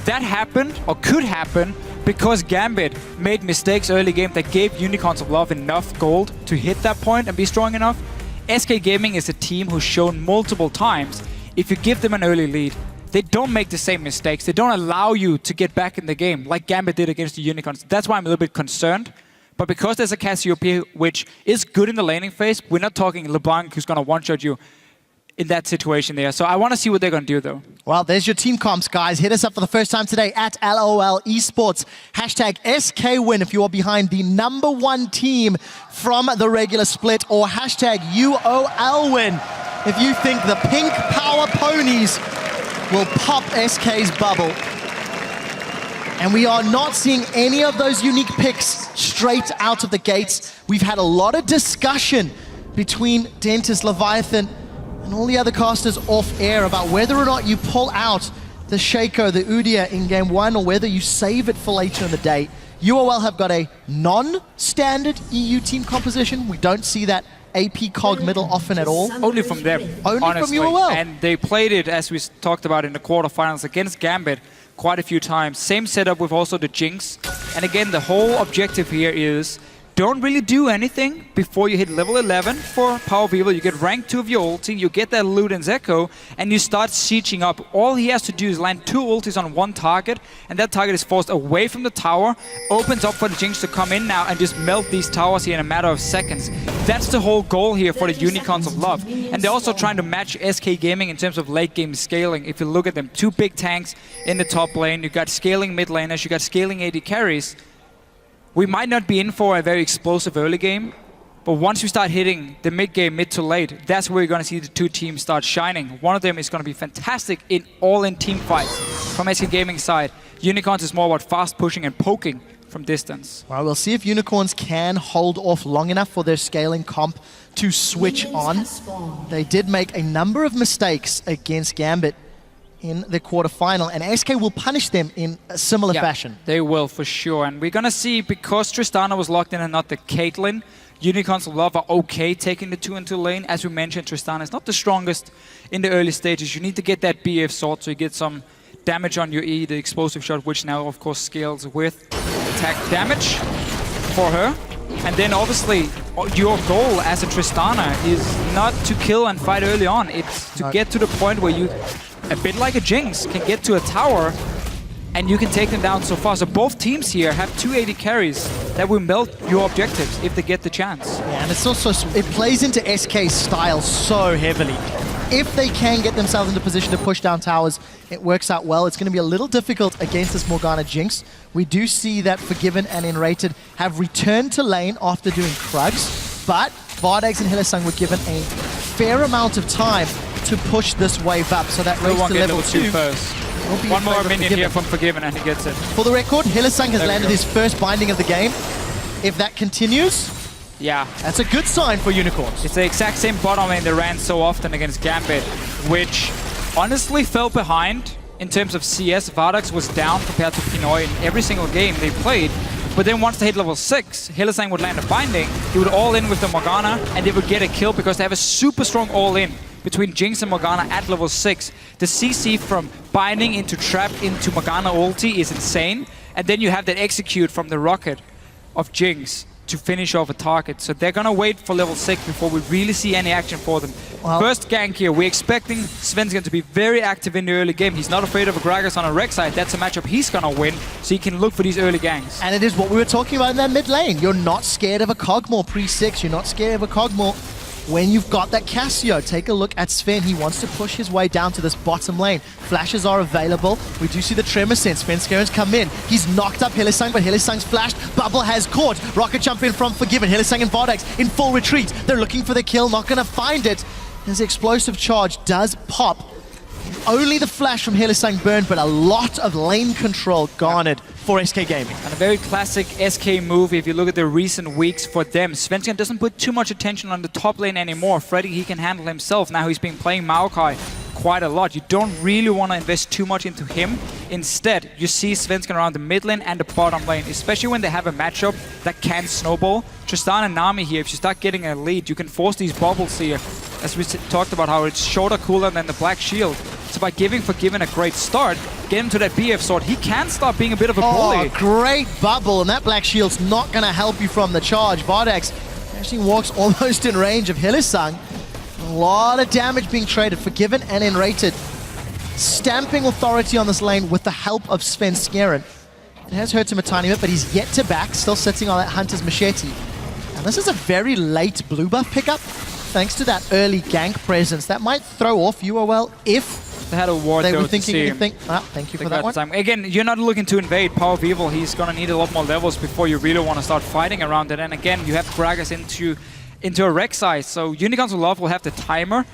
[SPEAKER 12] That happened, or could happen, because Gambit made mistakes early game that gave Unicorns of Love enough gold to hit that point and be strong enough. SK Gaming is a team who's shown multiple times, if you give them an early lead, they don't make the same mistakes. They don't allow you to get back in the game like Gambit did against the Unicorns. That's why I'm a little bit concerned. But because there's a Cassiopeia which is good in the laning phase, we're not talking LeBlanc who's going to one-shot you in that situation there. So I want to see what they're going to do, though.
[SPEAKER 10] Well, there's your team comps, guys. Hit us up for the first time today at LOL Esports. Hashtag SKWin if you are behind the #1 team from the regular split, or hashtag UOLWin if you think the pink power ponies will pop SK's bubble. And we are not seeing any of those unique picks straight out of the gates. We've had a lot of discussion between Dentist, Leviathan, and all the other casters off air about whether or not you pull out the Shaco, the Udyr in game 1, or whether you save it for later in the day. UOL have got a non-standard EU team composition. We don't see that AP Cog middle often at all.
[SPEAKER 12] Only from them,
[SPEAKER 10] Only
[SPEAKER 12] honestly.
[SPEAKER 10] from UOL.
[SPEAKER 12] And they played it, as we talked about in the quarterfinals, against Gambit quite a few times. Same setup with also the Jinx. And again, the whole objective here is don't really do anything before you hit level 11 for Power of Evil. You get rank 2 of your ulti, you get that Luden's Echo, and you start sieging up. All he has to do is land 2 ultis on one target, and that target is forced away from the tower, opens up for the Jinx to come in now and just melt these towers here in a matter of seconds. That's the whole goal here for the Unicorns of Love. And they're also trying to match SK Gaming in terms of late game scaling. If you look at them, 2 big tanks in the top lane, you got scaling mid laners, you got scaling AD carries. We might not be in for a very explosive early game, But once you start hitting the mid-game, mid to late, that's where you're going to see the two teams start shining. One of them is going to be fantastic in all-in team fights from SK Gaming side. Unicorns is more about fast pushing and poking from distance.
[SPEAKER 10] Well, we'll see if Unicorns can hold off long enough for their scaling comp to switch on. They did make a number of mistakes against Gambit in the quarterfinal, and SK will punish them in a similar fashion.
[SPEAKER 12] They will, for sure. And we're going to see, because Tristana was locked in and not the Caitlyn, Unicorns of Love are okay taking the 2-2 lane. As we mentioned, Tristana is not the strongest in the early stages. You need to get that BF sword so you get some damage on your E, the explosive shot, which now, of course, scales with attack damage for her. And then, obviously, your goal as a Tristana is not to kill and fight early on. It's to get to the point where you, a bit like a Jinx, can get to a tower and you can take them down so far. So both teams here have 280 carries that will melt your objectives if they get the chance.
[SPEAKER 10] Yeah, and it's also, it plays into SK's style so heavily. If they can get themselves into position to push down towers, it works out well. It's going to be a little difficult against this Morgana Jinx. We do see that Forgiven and Enrated have returned to lane after doing Krugs, but Vardags and Hylissang were given a fair amount of time to push this wave up, so that race to level 2
[SPEAKER 12] first. One more minion here from Forgiven and he gets it.
[SPEAKER 10] For the record, Hylissang has landed his first binding of the game. If that continues, that's a good sign for Unicorns.
[SPEAKER 12] It's the exact same bottom lane they ran so often against Gambit, which honestly fell behind in terms of CS. Vardags was down compared to Pinoy in every single game they played. But then once they hit level 6, Hylissang would land a binding, he would all in with the Morgana, and they would get a kill because they have a super strong all-in between Jinx and Morgana at level 6. The CC from binding into trap into Morgana ulti is insane, and then you have that execute from the rocket of Jinx to finish off a target. So they're gonna wait for level 6 before we really see any action for them.
[SPEAKER 10] Well,
[SPEAKER 12] first gank here, we're expecting Svensson to be very active in the early game. He's not afraid of a Gragas on a Rek'Sai. That's a matchup he's gonna win, so he can look for these early ganks.
[SPEAKER 10] And it is what we were talking about in that mid lane. You're not scared of a Kog'Maw pre-6. You're not scared of a Kog'Maw when you've got that Cassio. Take a look at Sven. He wants to push his way down to this bottom lane. Flashes are available. We do see the Tremor Sense. Sven Scaren's come in. He's knocked up Hylissang, but Hylissang's flashed. Bubble has caught. Rocket jump in from Forgiven. Hylissang and Vardags in full retreat. They're looking for the kill, not gonna find it. His explosive charge does pop. Only the flash from Hylissang burned, but a lot of lane control garnered for SK Gaming.
[SPEAKER 12] And a very classic SK move if you look at the recent weeks for them. Svensson doesn't put too much attention on the top lane anymore. Freddy, he can handle himself. Now he's been playing Maokai quite a lot. You don't really want to invest too much into him. Instead, you see Svensson around the mid lane and the bottom lane, especially when they have a matchup that can snowball. Tristan and Nami here, if you start getting a lead, you can force these bubbles here. As we talked about how it's shorter cooldown than the Black Shield. So by giving Forgiven a great start, get him to that BF sword, he can start being a bit of a bully.
[SPEAKER 10] Great bubble, and that Black Shield's not going to help you from the charge. Vardags actually walks almost in range of Hylissang. A lot of damage being traded. Forgiven and Enrated stamping authority on this lane with the help of Sven Skeren. It has hurt him a tiny bit, but he's yet to back, still sitting on that Hunter's Machete. And this is a very late blue buff pickup, thanks to that early gank presence. That might throw off UOL if
[SPEAKER 12] they had a ward
[SPEAKER 10] they
[SPEAKER 12] though
[SPEAKER 10] were thinking
[SPEAKER 12] to see
[SPEAKER 10] anything. Thank you for that one.
[SPEAKER 12] Time. Again, you're not looking to invade Power of Evil. He's going to need a lot more levels before you really want to start fighting around it. And again, you have Gragas into a Rek'Sai. So Unicorns of Love will have the timer.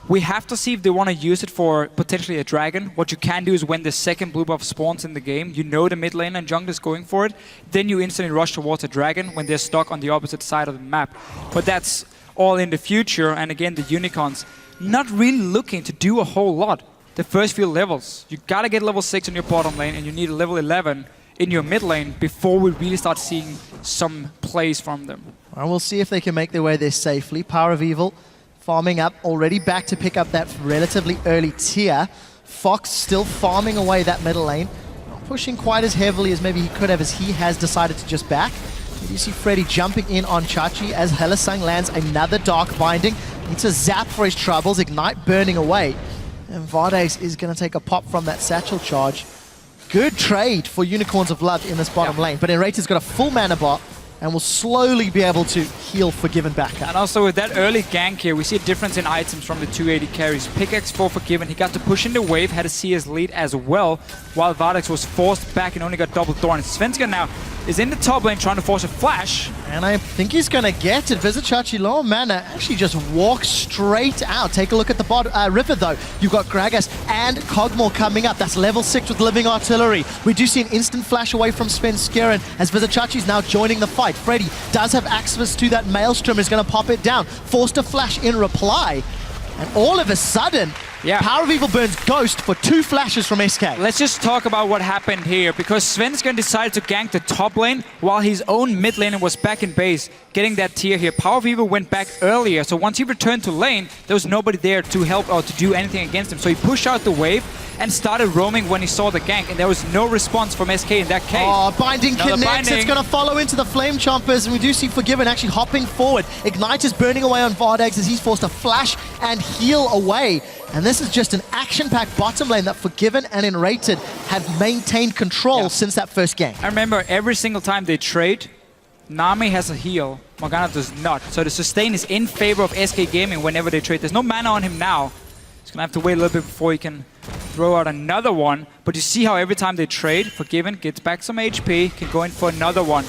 [SPEAKER 12] We have to see if they want to use it for potentially a dragon. What you can do is when the second blue buff spawns in the game, you know the mid lane and jungle is going for it, then you instantly rush towards a dragon when they're stuck on the opposite side of the map. But that's all in the future, and again, the Unicorns not really looking to do a whole lot. The first few levels, you gotta get level 6 in your bottom lane, and you need a level 11 in your mid lane before we really start seeing some plays from them.
[SPEAKER 10] Well, we'll see if they can make their way there safely. Power of Evil farming up, already back to pick up that relatively early tier. Fox still farming away that middle lane. Not pushing quite as heavily as maybe he could have, as he has decided to just back. You see Freddy jumping in on Chachi as Hylissang lands another Dark Binding. Needs a zap for his troubles, Ignite burning away. And Vardags is going to take a pop from that satchel charge. Good trade for Unicorns of Love in this bottom lane, but Enrated's got a full mana bar and will slowly be able to heal Forgiven back up.
[SPEAKER 12] And also with that early gank here, we see a difference in items from the 280 carries. Pickaxe for Forgiven, he got to push in the wave, had a CS lead as well, while Vardags was forced back and only got double Thorn. Svenska now is in the top lane trying to force a flash.
[SPEAKER 10] And I think he's going to get it. Vizicachi, low mana, actually just walks straight out. Take a look at the river, though. You've got Gragas and Kog'Maw coming up. That's level 6 with Living Artillery. We do see an instant flash away from Svenskeren as Vizicachi's now joining the fight. Freddy does have access to that Maelstrom, is going to pop it down. Forced a flash in reply. And all of a sudden, Power of Evil burns Ghost for 2 flashes from SK.
[SPEAKER 12] Let's just talk about what happened here, because Svenskeren decided to gank the top lane while his own mid laner was back in base, getting that tier here. Power of Evil went back earlier, so once he returned to lane, there was nobody there to help or to do anything against him. So he pushed out the wave and started roaming when he saw the gank, and there was no response from SK in that case.
[SPEAKER 10] Oh, Binding connects. It's going to follow into the Flame Chompers, and we do see Forgiven actually hopping forward. Ignite is burning away on Vardex as he's forced to flash and heal away. And this is just an action-packed bottom lane that Forgiven and Enrated have maintained control since that first game.
[SPEAKER 12] I remember every single time they trade, Nami has a heal, Morgana does not. So the sustain is in favor of SK Gaming whenever they trade. There's no mana on him now. He's gonna have to wait a little bit before he can throw out another one. But you see how every time they trade, Forgiven gets back some HP, can go in for another one.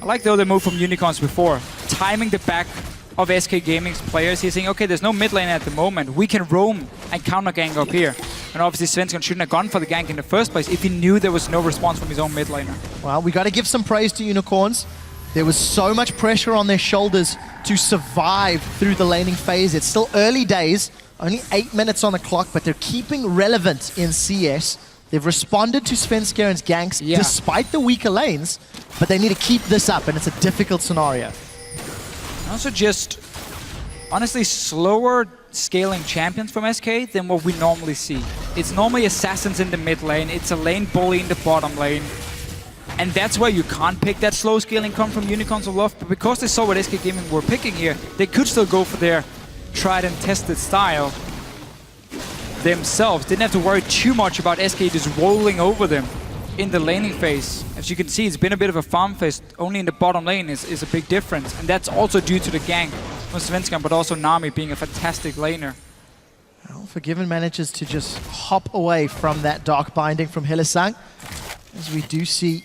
[SPEAKER 12] I like the other move from Unicorns before, timing the back of SK Gaming's players. He's saying, okay, there's no mid lane at the moment. We can roam and counter gank up here. And obviously Svenskeren shouldn't have gone for the gank in the first place if he knew there was no response from his own mid laner.
[SPEAKER 10] Well, we got to give some praise to Unicorns. There was so much pressure on their shoulders to survive through the laning phase. It's still early days, only 8 minutes on the clock, but they're keeping relevant in CS. They've responded to Svenskeren's ganks despite the weaker lanes, but they need to keep this up, and it's a difficult scenario.
[SPEAKER 12] Also just, honestly, slower scaling champions from SK than what we normally see. It's normally assassins in the mid lane, it's a lane bully in the bottom lane. And that's where you can't pick that slow scaling come from Unicorns of Love, but because they saw what SK Gaming were picking here, they could still go for their tried and tested style themselves. Didn't have to worry too much about SK just rolling over them in the laning phase. As you can see, it's been a bit of a farm phase. Only in the bottom lane is a big difference. And that's also due to the gank from Svenskeren, but also Nami being a fantastic laner.
[SPEAKER 10] Well, Forgiven manages to just hop away from that Dark Binding from Hylissang, as we do see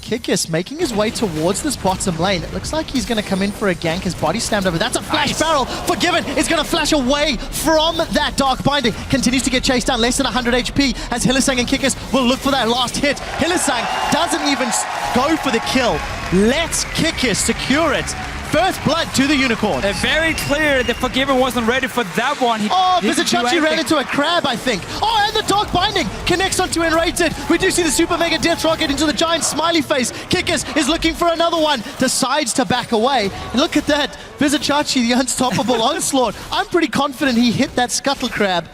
[SPEAKER 10] Kikis making his way towards this bottom lane. It looks like he's going to come in for a gank. His body slammed over. That's a flash barrel. Forgiven is going to flash away from that Dark Binding. Continues to get chased down. Less than 100 HP as Hylissang and Kikis will look for that last hit. Hylissang doesn't even go for the kill. Lets Kikis secure it. First blood to the Unicorns.
[SPEAKER 12] Very clear that Forgiven wasn't ready for that one.
[SPEAKER 10] Vizicachi ran into a crab, I think. Oh, and the Dark Binding connects onto Enrated. We do see the Super Mega Death Rocket into the giant smiley face. Kikis is looking for another one. Decides to back away. And look at that. Vizicachi, the unstoppable onslaught. I'm pretty confident he hit that Scuttle Crab.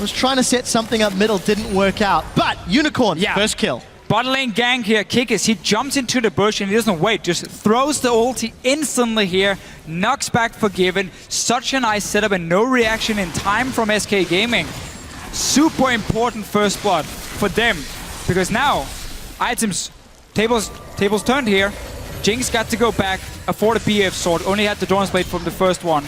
[SPEAKER 10] Was trying to set something up middle, didn't work out. But Unicorns, first kill.
[SPEAKER 12] Bottom lane gank here, Kikis, he jumps into the bush and he doesn't wait, just throws the ulti instantly here, knocks back Forgiven. Such a nice setup and no reaction in time from SK Gaming. Super important first blood for them, because now, items, tables turned here. Jinx got to go back, afford a BF sword, only had the Dawn's Blade from the first one.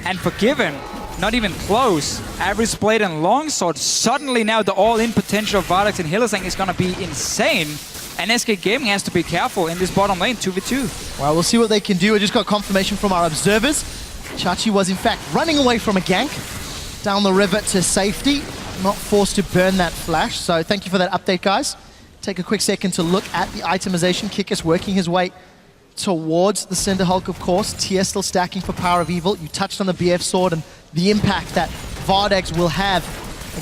[SPEAKER 12] And Forgiven, not even close. Average Blade and Longsword. Suddenly now the all-in potential of Vardex and Hylissang is going to be insane. And SK Gaming has to be careful in this bottom lane, 2v2.
[SPEAKER 10] Well, we'll see what they can do. I just got confirmation from our observers. Chachi was in fact running away from a gank down the river to safety. Not forced to burn that flash. So thank you for that update, guys. Take a quick second to look at the itemization. Kikis working his way towards the Cinder Hulk, of course. TS still stacking for Power of Evil. You touched on the BF sword and the impact that Vardex will have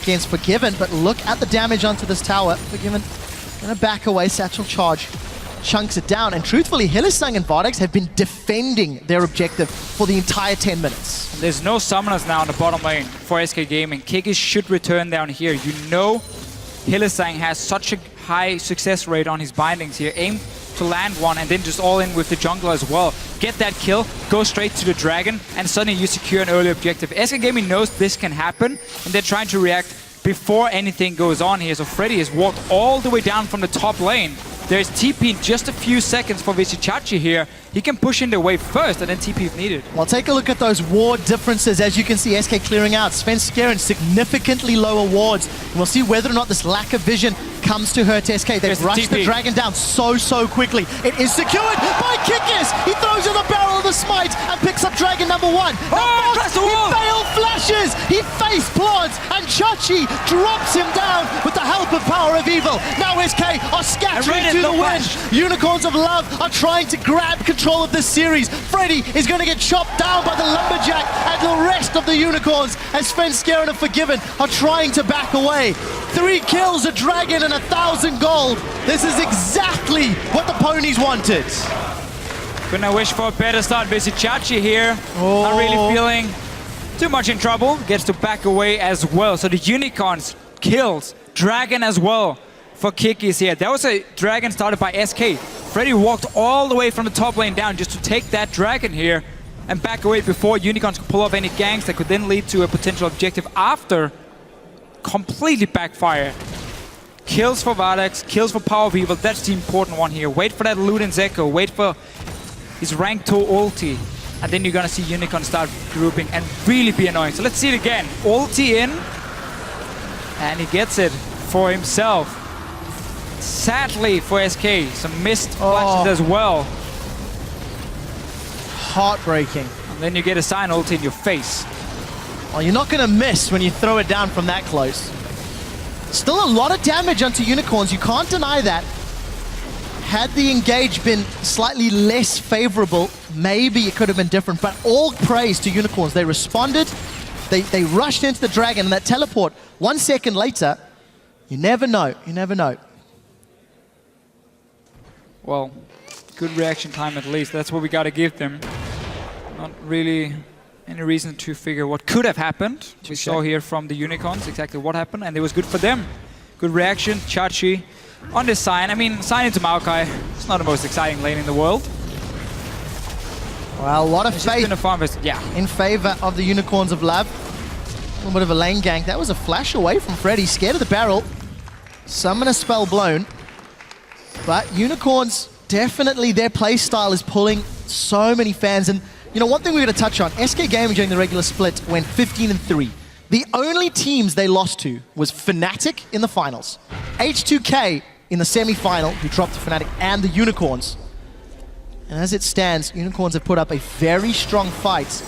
[SPEAKER 10] against Forgiven, but look at the damage onto this tower. Forgiven gonna back away, Satchel Charge chunks it down, and truthfully, Hylissang and Vardex have been defending their objective for the entire 10 minutes.
[SPEAKER 12] There's no summoners now in the bottom lane for SK Gaming. Kikis should return down here. You know Hylissang has such a high success rate on his bindings here. Aim to land one and then just all in with the jungle as well. Get that kill, go straight to the dragon, and suddenly you secure an early objective. SK Gaming knows this can happen, and they're trying to react before anything goes on here. So Freddy has walked all the way down from the top lane There's TP in just a few seconds for Vizicachi here. He can push in the wave first and then TP if needed.
[SPEAKER 10] Well, take a look at those ward differences. As you can see, SK clearing out. Svenskeren significantly lower wards. And we'll see whether or not this lack of vision comes to hurt SK. They've rushed the Dragon down so quickly. It is secured by Kikis. He throws in the barrel of the smite and picks up Dragon number 1. Now Fox, he failed flashes. He face plants and Chachi drops him down with the help of Power of Evil. Now SK are scattering to the wind. Unicorns of Love are trying to grab control of this series. Freddy is going to get chopped down by the Lumberjack, and the rest of the Unicorns, as Svenskeren are forgiven, are trying to back away. 3 kills, a Dragon, and 1,000 gold. This is exactly what the ponies wanted.
[SPEAKER 12] Couldn't wish for a better start. Vizicachi here, not really feeling too much in trouble. Gets to back away as well. So the Unicorns kills Dragon as well for Kikis here. That was a Dragon started by SK. Freddy walked all the way from the top lane down just to take that Dragon here and back away before Unicorns could pull off any ganks that could then lead to a potential objective after. Completely backfire. Kills for Vardax, kills for Power of Evil. That's the important one here. Wait for that Luden's Echo. Wait for his rank 2 ulti. And then you're gonna see Unicorn start grouping and really be annoying. So let's see it again. Ulti in. And he gets it for himself. Sadly for SK, some missed flashes as well.
[SPEAKER 10] Heartbreaking.
[SPEAKER 12] And then you get a Sign ulti in your face.
[SPEAKER 10] Well, you're not going to miss when you throw it down from that close. Still a lot of damage onto Unicorns, you can't deny that. Had the engage been slightly less favorable, maybe it could have been different, but all praise to Unicorns. They responded, they rushed into the Dragon, and that teleport 1 second later, you never know, you never know.
[SPEAKER 12] Well, good reaction time at least. That's what we got to give them. Not really any reason to figure what could have happened. We saw here from the Unicorns exactly what happened, and it was good for them. Good reaction. Chachi on this Sign. I mean, Sign into Maokai. It's not the most exciting lane in the world.
[SPEAKER 10] Well, a lot of faith
[SPEAKER 12] in
[SPEAKER 10] favor of the Unicorns of Love. A little bit of a lane gank. That was a flash away from Freddy. Scared of the barrel. Summon a spell blown. But Unicorns, definitely their playstyle is pulling so many fans. And you know, one thing we're going to touch on, SK Gaming during the regular split went 15-3. The only teams they lost to was Fnatic in the finals, H2K in the semi-final, who dropped to Fnatic, and the Unicorns. And as it stands, Unicorns have put up a very strong fight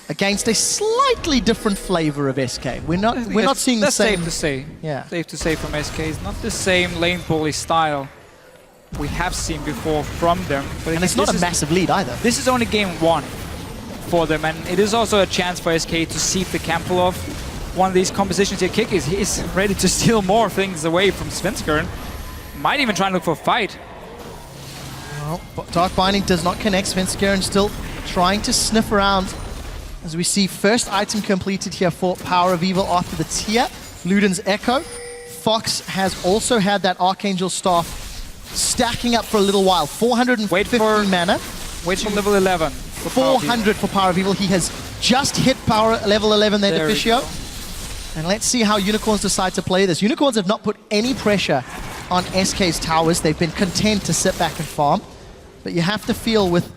[SPEAKER 10] against a slightly different flavor of SK. We're not seeing the same.
[SPEAKER 12] That's safe to say.
[SPEAKER 10] Yeah.
[SPEAKER 12] Safe to say from SK. It's not the same lane bully style we have seen before from them. But
[SPEAKER 10] and it's not a massive lead either.
[SPEAKER 12] This is only game 1 for them, and it is also a chance for SK to see if they can pull off one of these compositions here. Kick is ready to steal more things away from Svenskeren. Might even try and look for a fight.
[SPEAKER 10] Well, Dark Binding does not connect. Svenskeren still trying to sniff around. As we see first item completed here for Power of Evil after the tier. Luden's Echo. Fox has also had that Archangel Staff stacking up for a little while. 450 mana.
[SPEAKER 12] Wait for level 11.
[SPEAKER 10] 400 for Power of Evil. He has just hit power level 11 there, Deficio. And let's see how Unicorns decide to play this. Unicorns have not put any pressure on SK's towers. They've been content to sit back and farm. But you have to feel with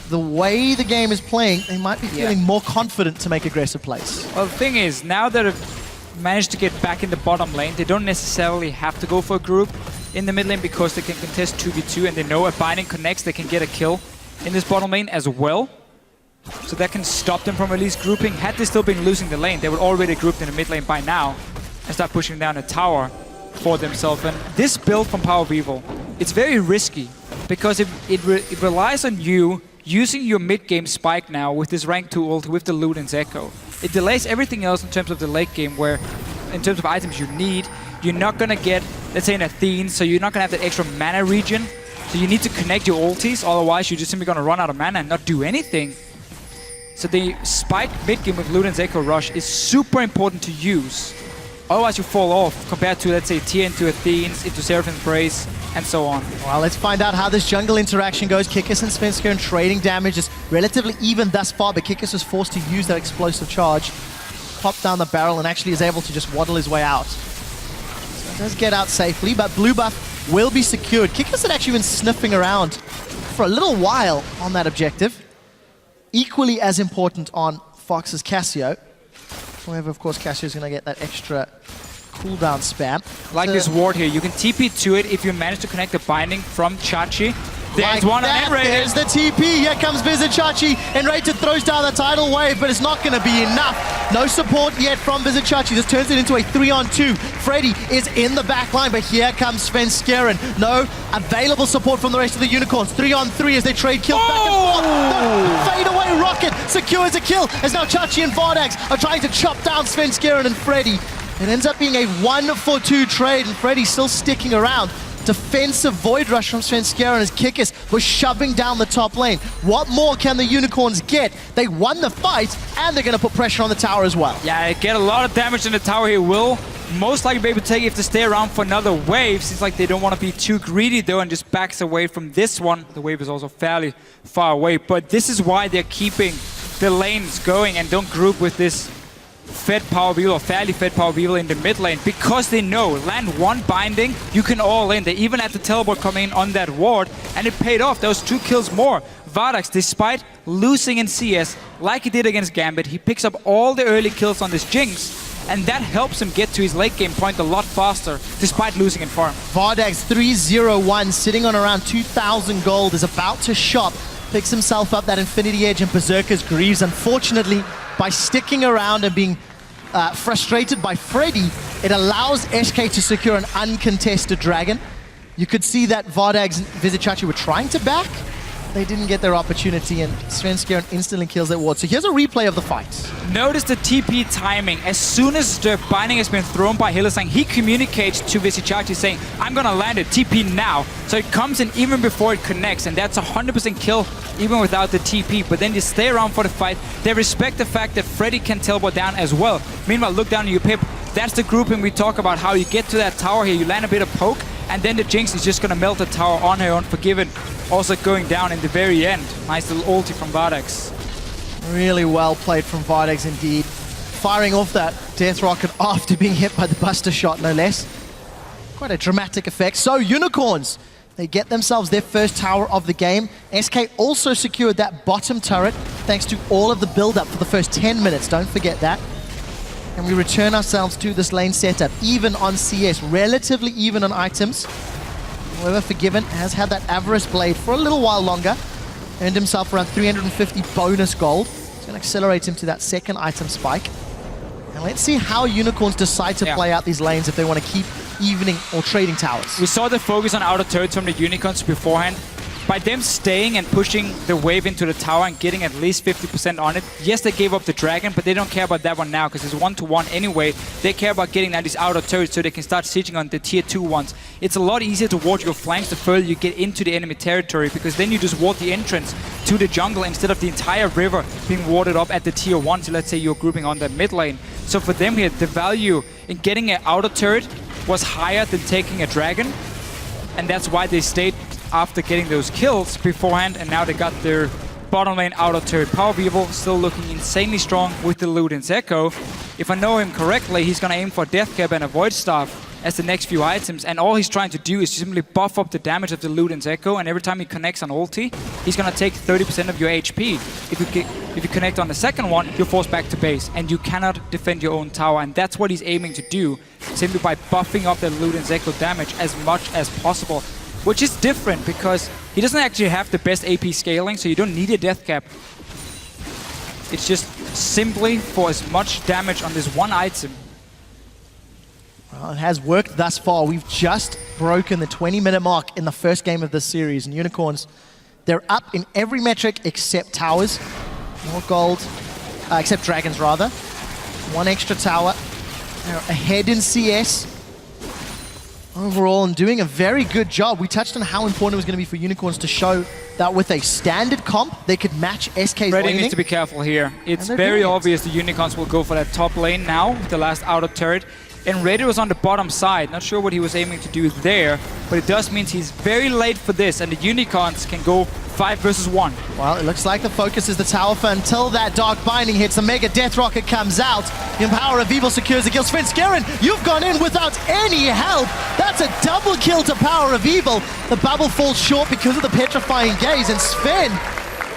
[SPEAKER 10] the way the game is playing, they might be feeling more confident to make aggressive plays.
[SPEAKER 12] Well, the thing is, now that they've managed to get back in the bottom lane, they don't necessarily have to go for a group in the mid lane because they can contest 2v2, and they know if Binding connects, they can get a kill in this bottom lane as well. So that can stop them from at least grouping. Had they still been losing the lane, they would already grouped in the mid lane by now and start pushing down a tower for themselves. And this build from Power of Evil, it's very risky because it relies on you using your mid-game spike now with this rank 2 ult with the Luden's Echo. It delays everything else in terms of the late game, where in terms of items you need, you're not going to get, let's say, an Athene, so you're not going to have that extra mana regen. So you need to connect your ultis, otherwise you're just simply going to run out of mana and not do anything. So the spike mid-game with Luden's Echo Rush is super important to use. Otherwise you fall off compared to, let's say, tier into Athenes, into Seraphine's Praise, and so on.
[SPEAKER 10] Well, let's find out how this jungle interaction goes. Kikis and Svenskeren trading damage is relatively even thus far, but Kikis was forced to use that explosive charge, pop down the barrel, and actually is able to just waddle his way out. So he does get out safely, but blue buff will be secured. Kickers had actually been sniffing around for a little while on that objective. Equally as important on Fox's Cassio. However, of course, Cassio's going to get that extra cooldown spam.
[SPEAKER 12] Like this ward here, you can TP to it if you manage to connect the binding from Chachi. There's one on Enrated.
[SPEAKER 10] There's the TP. Here comes Vizichachi. Enrated throws down the tidal wave, but it's not going to be enough. No support yet from Vizichachi. This turns it into a 3-on-2. Freddy is in the back line, but here comes Svenskeren. No available support from the rest of the Unicorns. 3-on-3 as they trade kills back and forth. The fadeaway rocket secures a kill as now Chachi and Vardax are trying to chop down Svenskeren and Freddy. It ends up being a 1-for-2 trade, and Freddy's still sticking around. Defensive Void Rush from Svenskeren as Kikis was shoving down the top lane. What more can the Unicorns get? They won the fight, and they're going to put pressure on the tower as well.
[SPEAKER 12] Yeah, they get a lot of damage in the tower here. Will most likely be able to take it if they stay around for another wave. Seems like they don't want to be too greedy, though, and just backs away from this one. The wave is also fairly far away, but this is why they're keeping the lanes going and don't group with this fed power beetle or fairly fed power beetle in the mid lane, because they know land one binding, you can all in. They even had the teleport coming in on that ward, and it paid off. Those 2 kills more. Vardax, despite losing in CS like he did against Gambit, he picks up all the early kills on this Jinx, and that helps him get to his late game point a lot faster, despite losing in farm.
[SPEAKER 10] Vardax 3-0-1, sitting on around 2,000 gold, is about to shop. Picks himself up that Infinity Edge and Berserker's Greaves. Unfortunately, by sticking around and being frustrated by Freddy, it allows SK to secure an uncontested dragon. You could see that Vardax and Vizichachi were trying to back. They didn't get their opportunity, and Svenskeren instantly kills that ward. So here's a replay of the fight.
[SPEAKER 12] Notice the TP timing. As soon as the binding has been thrown by Hylissang, he communicates to Vizichachi saying, I'm gonna land it, TP now. So it comes in even before it connects, and that's 100% kill even without the TP. But then you stay around for the fight. They respect the fact that Freddy can teleport down as well. Meanwhile, look down at you, Pip. That's the grouping we talk about, how you get to that tower here, you land a bit of poke, and then the Jinx is just gonna melt the tower on her own, Forgiven also going down in the very end. Nice little ulti from Vardax.
[SPEAKER 10] Really well played from Vardax indeed. Firing off that death rocket after being hit by the buster shot, no less. Quite a dramatic effect. So Unicorns, they get themselves their first tower of the game. SK also secured that bottom turret thanks to all of the build-up for the first 10 minutes. Don't forget that. And we return ourselves to this lane setup, even on CS, relatively even on items. However, Forgiven has had that Avarice Blade for a little while longer. Earned himself around 350 bonus gold. It's going to accelerate him to that second item spike. And let's see how Unicorns decide to play out these lanes if they want to keep evening or trading towers.
[SPEAKER 12] We saw the focus on outer turrets from the Unicorns beforehand. By them staying and pushing the wave into the tower and getting at least 50% on it, yes, they gave up the dragon, but they don't care about that one now because it's 1-to-1 anyway. They care about getting at these outer turrets so they can start sieging on the tier 2 ones. It's a lot easier to ward your flanks the further you get into the enemy territory, because then you just ward the entrance to the jungle instead of the entire river being warded up at the tier 1. So let's say you're grouping on the mid lane. So for them here, the value in getting an outer turret was higher than taking a dragon, and that's why they stayed after getting those kills beforehand, and now they got their bottom lane outer turret. Power Beetle still looking insanely strong with the Luden's Echo. If I know him correctly, he's gonna aim for Death Cap and a Void Staff as the next few items, and all he's trying to do is simply buff up the damage of the Luden's Echo, and every time he connects on ulti, he's gonna take 30% of your HP. If you connect on the second one, you're forced back to base, and you cannot defend your own tower, and that's what he's aiming to do, simply by buffing up the Luden's Echo damage as much as possible. Which is different because he doesn't actually have the best AP scaling, so you don't need a death cap. It's just simply for as much damage on this one item.
[SPEAKER 10] Well, it has worked thus far. We've just broken the 20-minute mark in the first game of this series, and Unicorns, they're up in every metric except towers. More gold, except dragons rather. One extra tower. They're ahead in CS. Overall, and doing a very good job. We touched on how important it was going to be for Unicorns to show that with a standard comp, they could match SK's
[SPEAKER 12] Freddy
[SPEAKER 10] laning.
[SPEAKER 12] needs to be careful here. It's very obvious the Unicorns will go for that top lane now with the last outer turret. and Raider was on the bottom side. Not sure what he was aiming to do there, but it does mean he's very late for this, and the Unicorns can go 5 versus 1.
[SPEAKER 10] Well, it looks like the focus is the tower for until that Dark Binding hits. The Mega Death Rocket comes out. The Power of Evil secures the kill. Sven Skeren, you've gone in without any help. That's a double kill to Power of Evil. The bubble falls short because of the Petrifying Gaze, and Sven,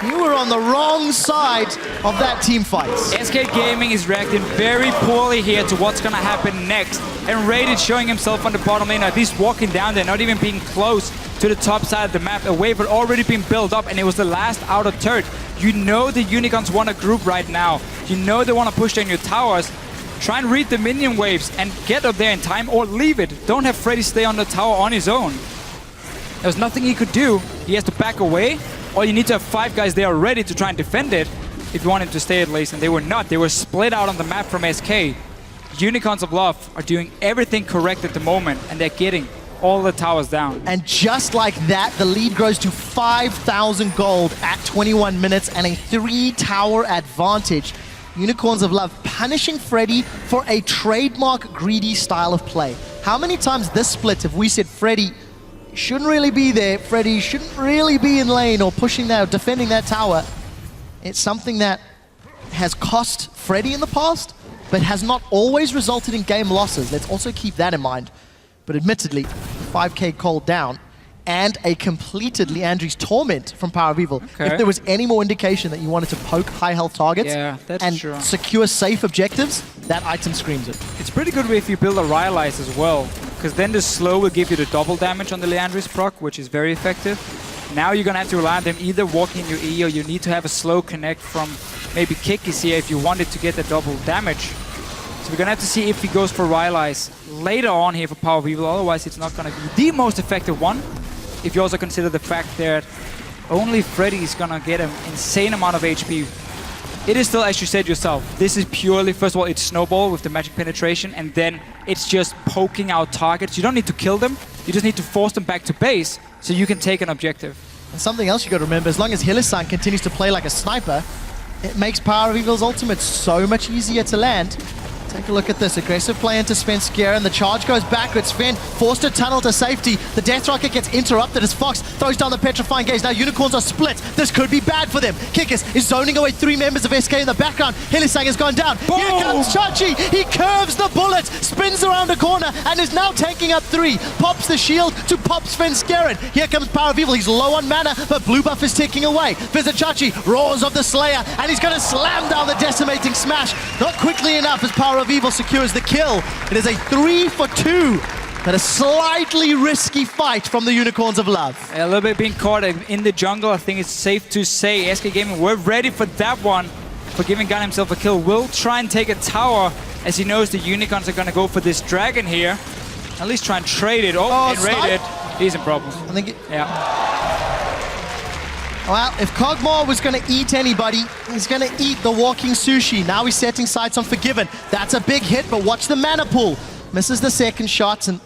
[SPEAKER 10] you were on the wrong side of that team fight.
[SPEAKER 12] SK Gaming is reacting very poorly here to what's going to happen next. And Raid showing himself on the bottom lane, at least walking down there, not even being close to the top side of the map. A wave had already been built up, and it was the last outer turret. You know the Unicorns want a group right now. You know they want to push down your towers. Try and read the minion waves and get up there in time, or leave it. Don't have Freddy stay on the tower on his own. There's nothing he could do. He has to back away, or you need to have 5 guys there ready to try and defend it if you want him to stay at least, and they were not. They were split out on the map from SK. Unicorns of Love are doing everything correct at the moment, and they're getting all the towers down.
[SPEAKER 10] And just like that, the lead grows to 5,000 gold at 21 minutes and a 3-tower advantage. Unicorns of Love punishing Freddy for a trademark greedy style of play. How many times this split have we said Freddy shouldn't really be there, Freddy shouldn't really be in lane or pushing that, or defending that tower? It's something that has cost Freddy in the past, but has not always resulted in game losses. Let's also keep that in mind. But admittedly, 5k called down, and a completed Leandri's Torment from Power of Evil.
[SPEAKER 12] Okay.
[SPEAKER 10] If there was any more indication that you wanted to poke high health targets and secure safe objectives, that item screams it.
[SPEAKER 12] It's pretty good if you build a Rylai's as well, because then the slow will give you the double damage on the Leandri's proc, which is very effective. Now you're gonna have to rely on them either walking in your E, or you need to have a slow connect from maybe Kikis here if you wanted to get the double damage. So we're gonna have to see if he goes for Rylai's later on here for Power of Evil, otherwise it's not gonna be the most effective one. If you also consider the fact that only Freddy is gonna get an insane amount of HP. It is still, as you said yourself, this is purely, first of all, it's Snowball with the magic penetration, and then it's just poking out targets. You don't need to kill them, you just need to force them back to base so you can take an objective.
[SPEAKER 10] And something else you gotta remember, as long as Hilisan continues to play like a sniper, it makes Power of Evil's ultimate so much easier to land. Take a look at this. Aggressive play into Sven Skeren. The charge goes backwards. Sven forced to tunnel to safety. The Death Rocket gets interrupted as Fox throws down the Petrifying Gaze. Now Unicorns are split. This could be bad for them. Kikis is zoning away 3 members of SK in the background. Hylissang has gone down. Boom! Here comes Chachi. He curves the bullet, spins around a corner, and is now taking up 3. Pops the shield to pop Sven Skeren. Here comes Power of Evil. He's low on mana, but blue buff is ticking away. Visit Chachi, roars of the Slayer, and he's going to slam down the decimating smash. Not quickly enough as Power of Evil secures the kill. It is a 3 for 2, but a slightly risky fight from the Unicorns of Love.
[SPEAKER 12] A little bit being caught in the jungle. I think it's safe to say SK Gaming were ready for that one. Forgiving got himself a kill. Will try and take a tower as he knows the Unicorns are going to go for this dragon here. At least try and trade it. Oh, and raid it. He's in problems.
[SPEAKER 10] I think
[SPEAKER 12] yeah.
[SPEAKER 10] Well, if Kog'Maw was going to eat anybody, he's going to eat the walking sushi. Now he's setting sights on Forgiven. That's a big hit, but watch the mana pool. Misses the second shots, and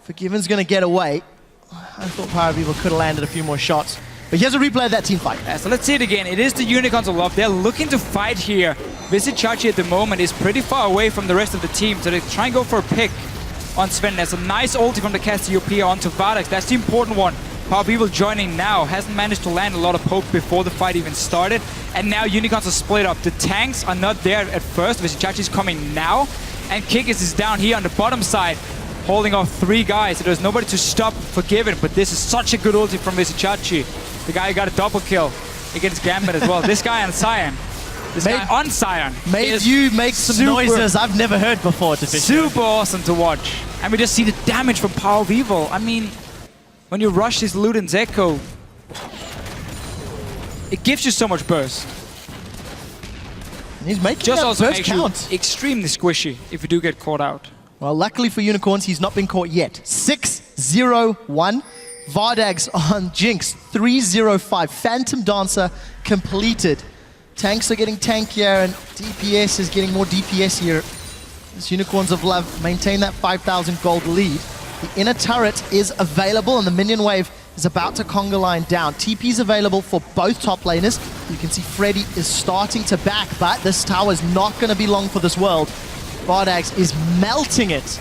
[SPEAKER 10] Forgiven's going to get away. I thought Power of Evil could have landed a few more shots. But here's a replay of that team fight.
[SPEAKER 12] Yeah, so let's see it again. It is the Unicorns of Love. They're looking to fight here. Visit Chachi at the moment is pretty far away from the rest of the team, so they try and go for a pick on Sven. There's a nice ulti from the Cassiopeia onto Vardax. That's the important one. Power of Evil joining now, hasn't managed to land a lot of poke before the fight even started, and now Unicorns are split up. The tanks are not there at first, Vishichachi's coming now, and Kikis is down here on the bottom side, holding off 3 guys, so there's nobody to stop Forgiven, but this is such a good ulti from Vishichachi. The guy got a double kill against Gambit as well. This guy on Sion. This guy on Sion.
[SPEAKER 10] Made you make some noises I've never heard before to Fish.
[SPEAKER 12] Super awesome to watch. And we just see the damage from Power of Evil. I mean, when you rush this Luden's Echo, it gives you so much burst.
[SPEAKER 10] And he's making
[SPEAKER 12] just
[SPEAKER 10] that
[SPEAKER 12] also
[SPEAKER 10] burst
[SPEAKER 12] makes
[SPEAKER 10] count.
[SPEAKER 12] you extremely squishy if you do get caught out.
[SPEAKER 10] Well, luckily for Unicorns, he's not been caught yet. 6-0-1. Vardags on Jinx, 3-0-5. Phantom Dancer completed. Tanks are getting tankier, and DPS is getting more DPS here. As Unicorns of Love maintain that 5,000 gold lead. The inner turret is available, and the minion wave is about to conga line down. TP is available for both top laners. You can see Freddy is starting to back, but this tower is not going to be long for this world. Vardags is melting it,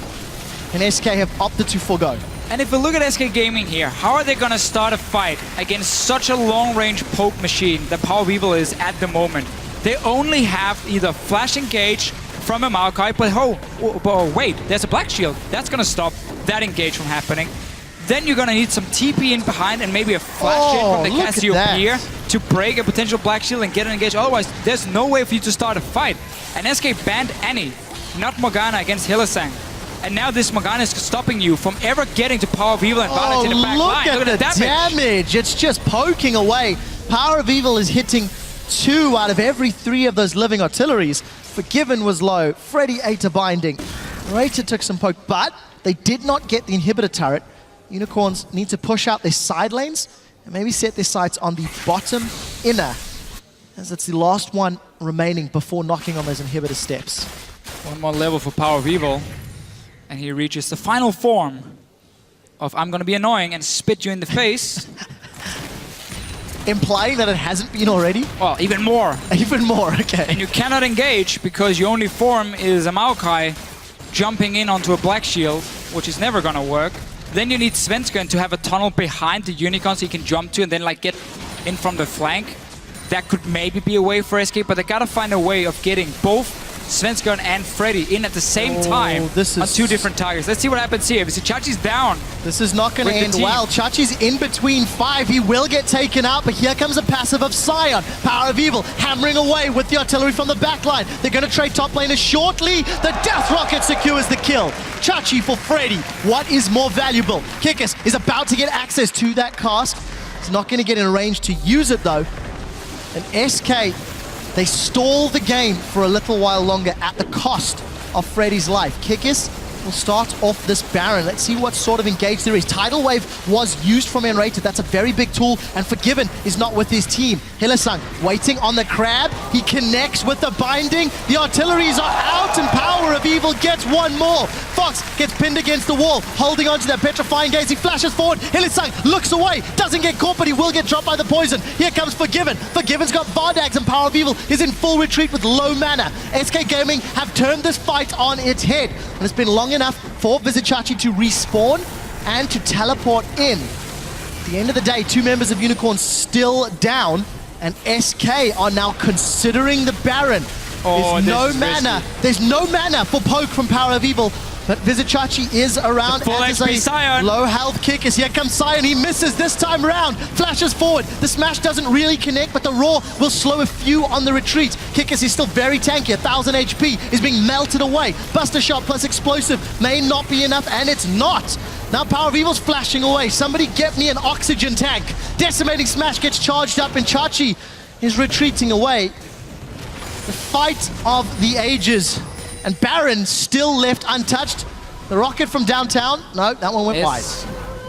[SPEAKER 10] and SK have opted to forgo.
[SPEAKER 12] And if we look at SK Gaming here, how are they going to start a fight against such a long-range poke machine that Power of Evil is at the moment? They only have either Flash Engage from a Maokai, but oh, wait, there's a Black Shield. That's going to stop that engage from happening. Then you're going to need some TP in behind and maybe a flash in from the Cassiopeia to break a potential Black Shield and get an engage. Otherwise, there's no way for you to start a fight. And SK banned Annie, not Morgana, against Hylissang. And now this Morgana is stopping you from ever getting to Power of Evil and Vardags in the back line.
[SPEAKER 10] Look at the damage. It's just poking away. Power of Evil is hitting 2 out of every 3 of those living artilleries. Forgiven was low. Freddy ate a binding. Rated took some poke, but they did not get the inhibitor turret. Unicorns need to push out their side lanes and maybe set their sights on the bottom inner, as it's the last one remaining before knocking on those inhibitor steps.
[SPEAKER 12] One more level for Power of Evil, and he reaches the final form of I'm gonna be annoying and spit you in the face.
[SPEAKER 10] Implying that it hasn't been already?
[SPEAKER 12] Well, even more.
[SPEAKER 10] Even more, okay.
[SPEAKER 12] And you cannot engage because your only form is a Maokai jumping in onto a Black Shield, which is never gonna work. Then you need Svenskeren to have a tunnel behind the Unicorn so you can jump to and then like get in from the flank. That could maybe be a way for SK, but they gotta find a way of getting both Svenskeren and Freddy in at the same time on 2 different targets. Let's see what happens here. If Chachi's down.
[SPEAKER 10] This is not going to end well. Chachi's in between 5. He will get taken out, but here comes a passive of Sion. Power of Evil hammering away with the artillery from the backline. They're going to trade top laners shortly. The Death Rocket secures the kill. Chachi for Freddy. What is more valuable? Kikis is about to get access to that cast. He's not going to get in range to use it though. And SK, they stall the game for a little while longer at the cost of Freddy's life. Kikis will start off this Baron. Let's see what sort of engage there is. Tidal Wave was used from Enrated. That's a very big tool, and Forgiven is not with his team. Hylissang waiting on the crab. He connects with the binding. The artilleries are out, and Power of Evil gets one more. Fox gets pinned against the wall, holding onto that petrifying gaze. He flashes forward. Hylissang looks away, doesn't get caught, but he will get dropped by the poison. Here comes Forgiven. Forgiven's got Vardags, and Power of Evil is in full retreat with low mana. SK Gaming have turned this fight on its head, and it's been long enough for Vizichachi to respawn and to teleport in. At the end of the day, 2 members of Unicorn still down, and SK are now considering the Baron. There's no mana. There's no mana for poke from Power of Evil. But Vizichachi is around.
[SPEAKER 12] Full XP Sion.
[SPEAKER 10] Low health kick as here comes Sion. He misses this time round. Flashes forward. The smash doesn't really connect, but the roar will slow a few on the retreat. Kikis is still very tanky. 1,000 HP is being melted away. Buster shot plus explosive may not be enough, and it's not. Now Power of Evil's flashing away. Somebody get me an oxygen tank. Decimating smash gets charged up, and Chachi is retreating away. The fight of the ages. And Baron still left untouched. The rocket from downtown, no, that one went wide.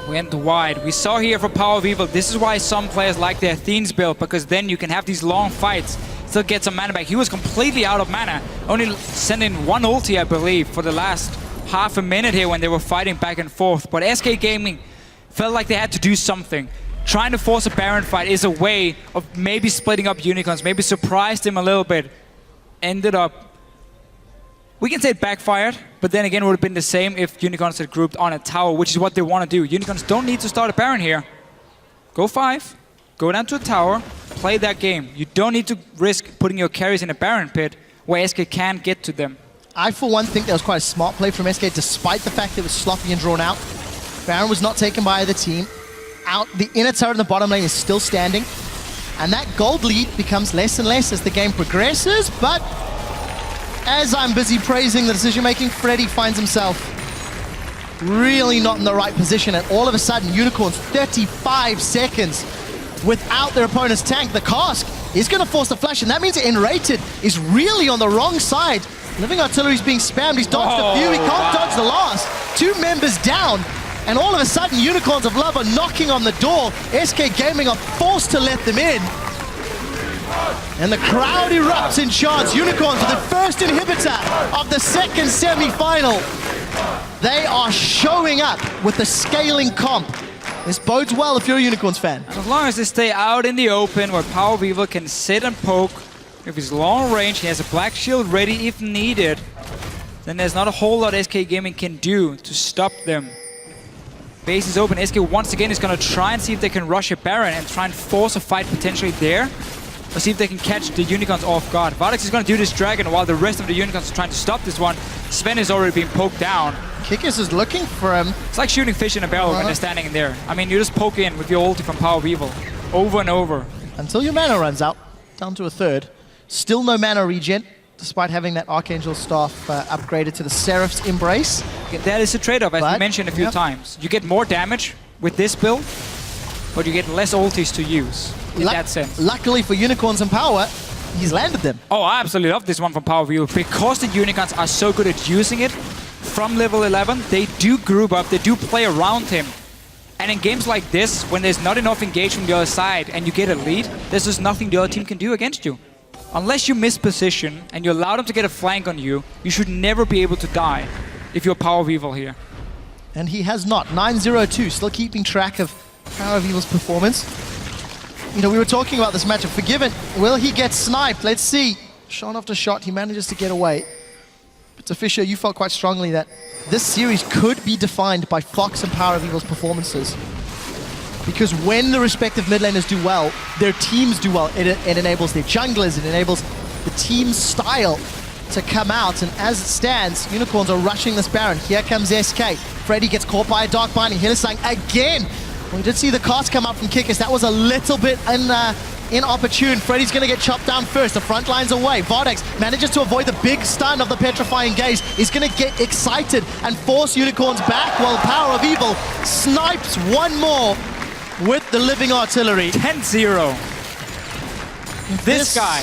[SPEAKER 12] Went wide. We saw here for Power of Evil, this is why some players like their Athene's build, because then you can have these long fights, still get some mana back. He was completely out of mana, only sending 1 ulti, I believe, for the last half a minute here when they were fighting back and forth. But SK Gaming felt like they had to do something. Trying to force a Baron fight is a way of maybe splitting up Unicorns, maybe surprised him a little bit. Ended up, we can say it backfired, but then again it would have been the same if Unicorns had grouped on a tower, which is what they want to do. Unicorns don't need to start a Baron here. Go 5, go down to a tower, play that game. You don't need to risk putting your carries in a Baron pit where SK can't get to them.
[SPEAKER 10] I, for one, think that was quite a smart play from SK, despite the fact that it was sloppy and drawn out. Baron was not taken by either team. The inner turret in the bottom lane is still standing, and that gold lead becomes less and less as the game progresses, but as I'm busy praising the decision-making, Freddy finds himself really not in the right position, and all of a sudden, Unicorns 35 seconds without their opponent's tank. The cask is going to force the flash, and that means Enrated is really on the wrong side. Living Artillery is being spammed. He's dodged a few. He can't dodge the last. 2 members down, and all of a sudden, Unicorns of Love are knocking on the door. SK Gaming are forced to let them in. And the crowd erupts in chants. Unicorns with the first inhibitor of the second semi-final. They are showing up with the scaling comp. This bodes well if you're a Unicorns fan.
[SPEAKER 12] And as long as they stay out in the open where Power of Evil can sit and poke, with his long range, he has a Black Shield ready if needed. then there's not a whole lot SK Gaming can do to stop them. Base is open. SK once again is going to try and see if they can rush a Baron and try and force a fight potentially there. Or see if they can catch the Unicorns off guard. Vardex is going to do this Dragon while the rest of the Unicorns are trying to stop this one. Sven is already being poked down.
[SPEAKER 10] Kikis is looking for him.
[SPEAKER 12] It's like shooting fish in a barrel when they're standing in there. I mean, you just poke in with your ulti from Power of Evil. Over and over.
[SPEAKER 10] Until your mana runs out. Down to a third. Still no mana regen, despite having that Archangel Staff upgraded to the Seraph's Embrace.
[SPEAKER 12] That is a trade-off, as we mentioned a few times. You get more damage with this build, but you get less ultis to use, in that sense.
[SPEAKER 10] Luckily for Unicorns and Power, he's landed them.
[SPEAKER 12] Oh, I absolutely love this one from Power of Evil. Because the Unicorns are so good at using it, from level 11, they do group up, they do play around him. And in games like this, when there's not enough engagement from the other side and you get a lead, there's just nothing the other team can do against you. Unless you miss position and you allow them to get a flank on you, you should never be able to die if you're Power of Evil here.
[SPEAKER 10] And he has not. 9-0-2, still keeping track of Power of Evil's performance. You know, we were talking about this matchup. Forgiven, will he get sniped? Let's see. Shot after shot, he manages to get away. But to Fisher, you felt quite strongly that this series could be defined by Fox and Power of Evil's performances. Because when the respective mid laners do well, their teams do well. It enables their junglers, it enables the team's style to come out. And as it stands, Unicorns are rushing this Baron. Here comes SK. Freddy gets caught by a Dark Binding. Hylissang again. We did see the cast come up from Kikis. That was a little bit inopportune. Freddy's going to get chopped down first. The front line's away. Vardex manages to avoid the big stun of the Petrifying Gaze. He's going to get excited and force Unicorns back while Power of Evil snipes one more with the living artillery.
[SPEAKER 12] 10-0. This guy,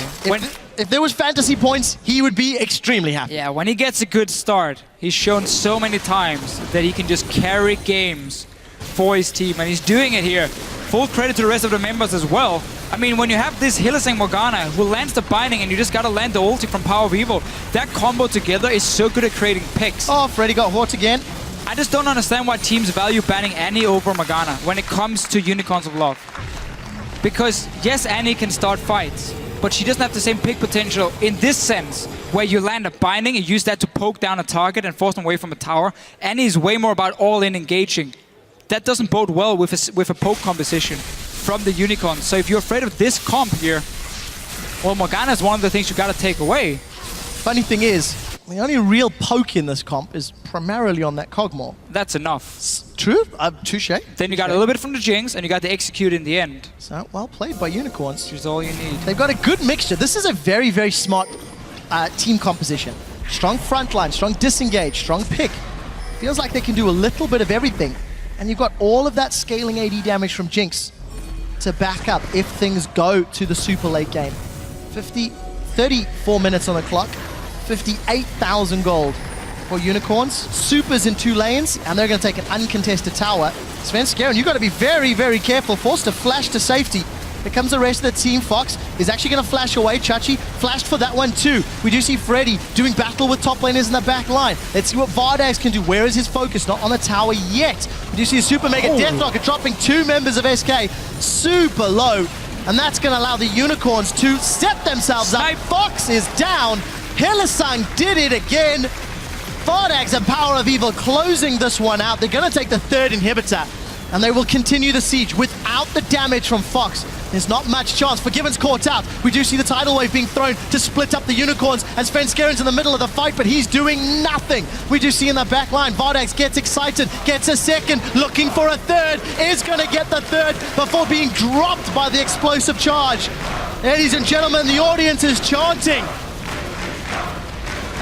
[SPEAKER 10] if there was fantasy points, he would be extremely happy.
[SPEAKER 12] Yeah, when he gets a good start, he's shown so many times that he can just carry games for his team, and he's doing it here. Full credit to the rest of the members as well. I mean, when you have this Hylissang Morgana who lands the binding and you just gotta land the ulti from Power of Evil, that combo together is so good at creating picks.
[SPEAKER 10] Oh, Freddy got hurt again.
[SPEAKER 12] I just don't understand why teams value banning Annie over Morgana when it comes to Unicorns of Love. Because yes, Annie can start fights, but she doesn't have the same pick potential in this sense, where you land a binding and use that to poke down a target and force them away from a tower. Annie is way more about all-in engaging. That doesn't bode well with a poke composition from the Unicorns. So if you're afraid of this comp here, well, Morgana is one of the things you gotta take away.
[SPEAKER 10] Funny thing is, the only real poke in this comp is primarily on that Kog'Maw.
[SPEAKER 12] That's enough.
[SPEAKER 10] True, touche.
[SPEAKER 12] Then you got a little bit from the Jinx, and you got the execute in the end.
[SPEAKER 10] So, well played by Unicorns.
[SPEAKER 12] Which is all you need.
[SPEAKER 10] They've got a good mixture. This is a very, very smart team composition. Strong front line, strong disengage, strong pick. Feels like they can do a little bit of everything. And you've got all of that scaling AD damage from Jinx to back up if things go to the super late game. 34 minutes on the clock, 58,000 gold for Unicorns. Supers in 2 lanes, and they're going to take an uncontested tower. Svenskeren, you've got to be very, very careful. Forced to flash to safety. Here comes the rest of the team. Fox is actually going to flash away. Chachi flashed for that one too. We do see Freddy doing battle with top laners in the back line. Let's see what Vardex can do. Where is his focus? Not on the tower yet. We do see a super mega Deathlocker dropping 2 members of SK super low. And that's going to allow the Unicorns to set themselves up. Fox is down. Hylissang did it again. Vardex and Power of Evil closing this one out. They're going to take the 3rd inhibitor. And they will continue the siege without the damage from Fox. There's not much chance. Forgiven's caught out. We do see the tidal wave being thrown to split up the Unicorns as Svenskeren's in the middle of the fight, but he's doing nothing. We do see in the back line, Vardex gets excited, gets a 2nd, looking for a 3rd, is going to get the 3rd before being dropped by the explosive charge. Ladies and gentlemen, the audience is chanting.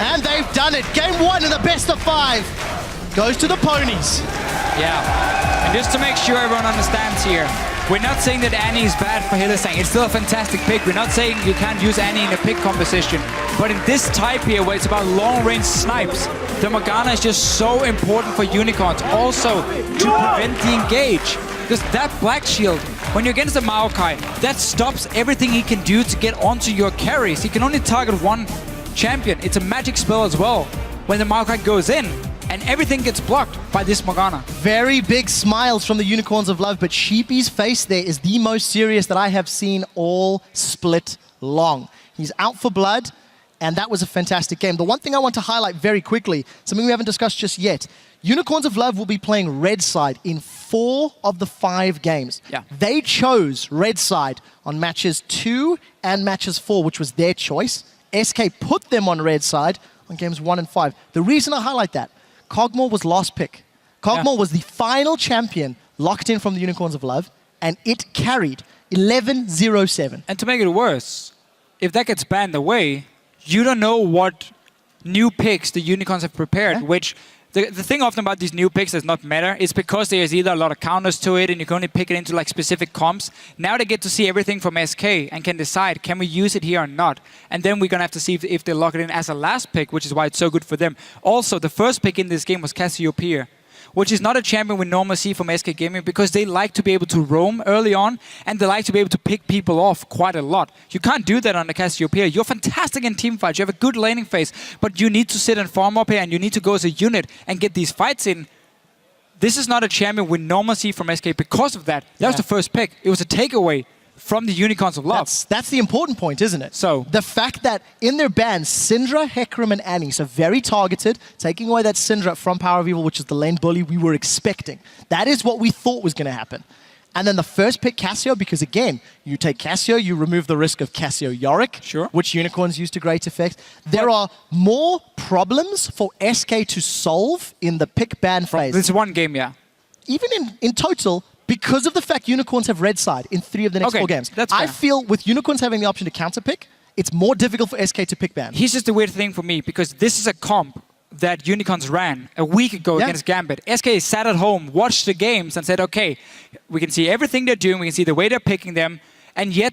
[SPEAKER 10] And they've done it. Game 1 in the best of 5 goes to the ponies.
[SPEAKER 12] Yeah, and just to make sure everyone understands here, we're not saying that Annie is bad for Hylissang. It's still a fantastic pick. We're not saying you can't use Annie in a pick composition. But in this type here, where it's about long-range snipes, the Morgana is just so important for Unicorns. Also, to prevent the engage. Because that Black Shield, when you're against a Maokai, that stops everything he can do to get onto your carries. He can only target one champion. It's a magic spell as well. When the Maokai goes in, and everything gets blocked by this Morgana.
[SPEAKER 10] Very big smiles from the Unicorns of Love, but Sheepy's face there is the most serious that I have seen all split long. He's out for blood, and that was a fantastic game. The one thing I want to highlight very quickly, something we haven't discussed just yet, Unicorns of Love will be playing Red Side in 4 of the 5 games.
[SPEAKER 12] Yeah.
[SPEAKER 10] They chose Red Side on matches 2 and matches 4, which was their choice. SK put them on Red Side on games 1 and 5. The reason I highlight that, Kog'Maw was last pick. Kog'Maw was the final champion locked in from the Unicorns of Love, and it carried 11-0-7.
[SPEAKER 12] And to make it worse, if that gets banned away, you don't know what new picks the Unicorns have prepared, which the thing often about these new picks does not matter. It's because there's either a lot of counters to it and you can only pick it into like specific comps. Now they get to see everything from SK and can decide, can we use it here or not? And then we're going to have to see if they lock it in as a last pick, which is why it's so good for them. Also, the first pick in this game was Cassiopeia, which is not a champion we normally see from SK Gaming because they like to be able to roam early on and they like to be able to pick people off quite a lot. You can't do that on the Cassiopeia. You're fantastic in team fights. You have a good laning phase, but you need to sit and farm up here and you need to go as a unit and get these fights in. This is not a champion we normally see from SK because of that. That was the first pick. It was a takeaway from the Unicorns of Love.
[SPEAKER 10] That's the important point, isn't it?
[SPEAKER 12] So
[SPEAKER 10] the fact that in their bans, Syndra, Hecarim, and Annie, so very targeted, taking away that Syndra from Power of Evil, which is the lane bully we were expecting. That is what we thought was going to happen. And then the first pick, Cassio, because again, you take Cassio, you remove the risk of Cassio Yorick, which Unicorns use to great effect. There are more problems for SK to solve in the pick ban phase.
[SPEAKER 12] This is one game, yeah.
[SPEAKER 10] Even in total, because of the fact Unicorns have Red Side in 3 of the next 4 games. I feel with Unicorns having the option to counterpick, it's more difficult for SK to pick ban.
[SPEAKER 12] Here's just the weird thing for me, because this is a comp that Unicorns ran a week ago against Gambit. SK sat at home, watched the games, and said, okay, we can see everything they're doing, we can see the way they're picking them, and yet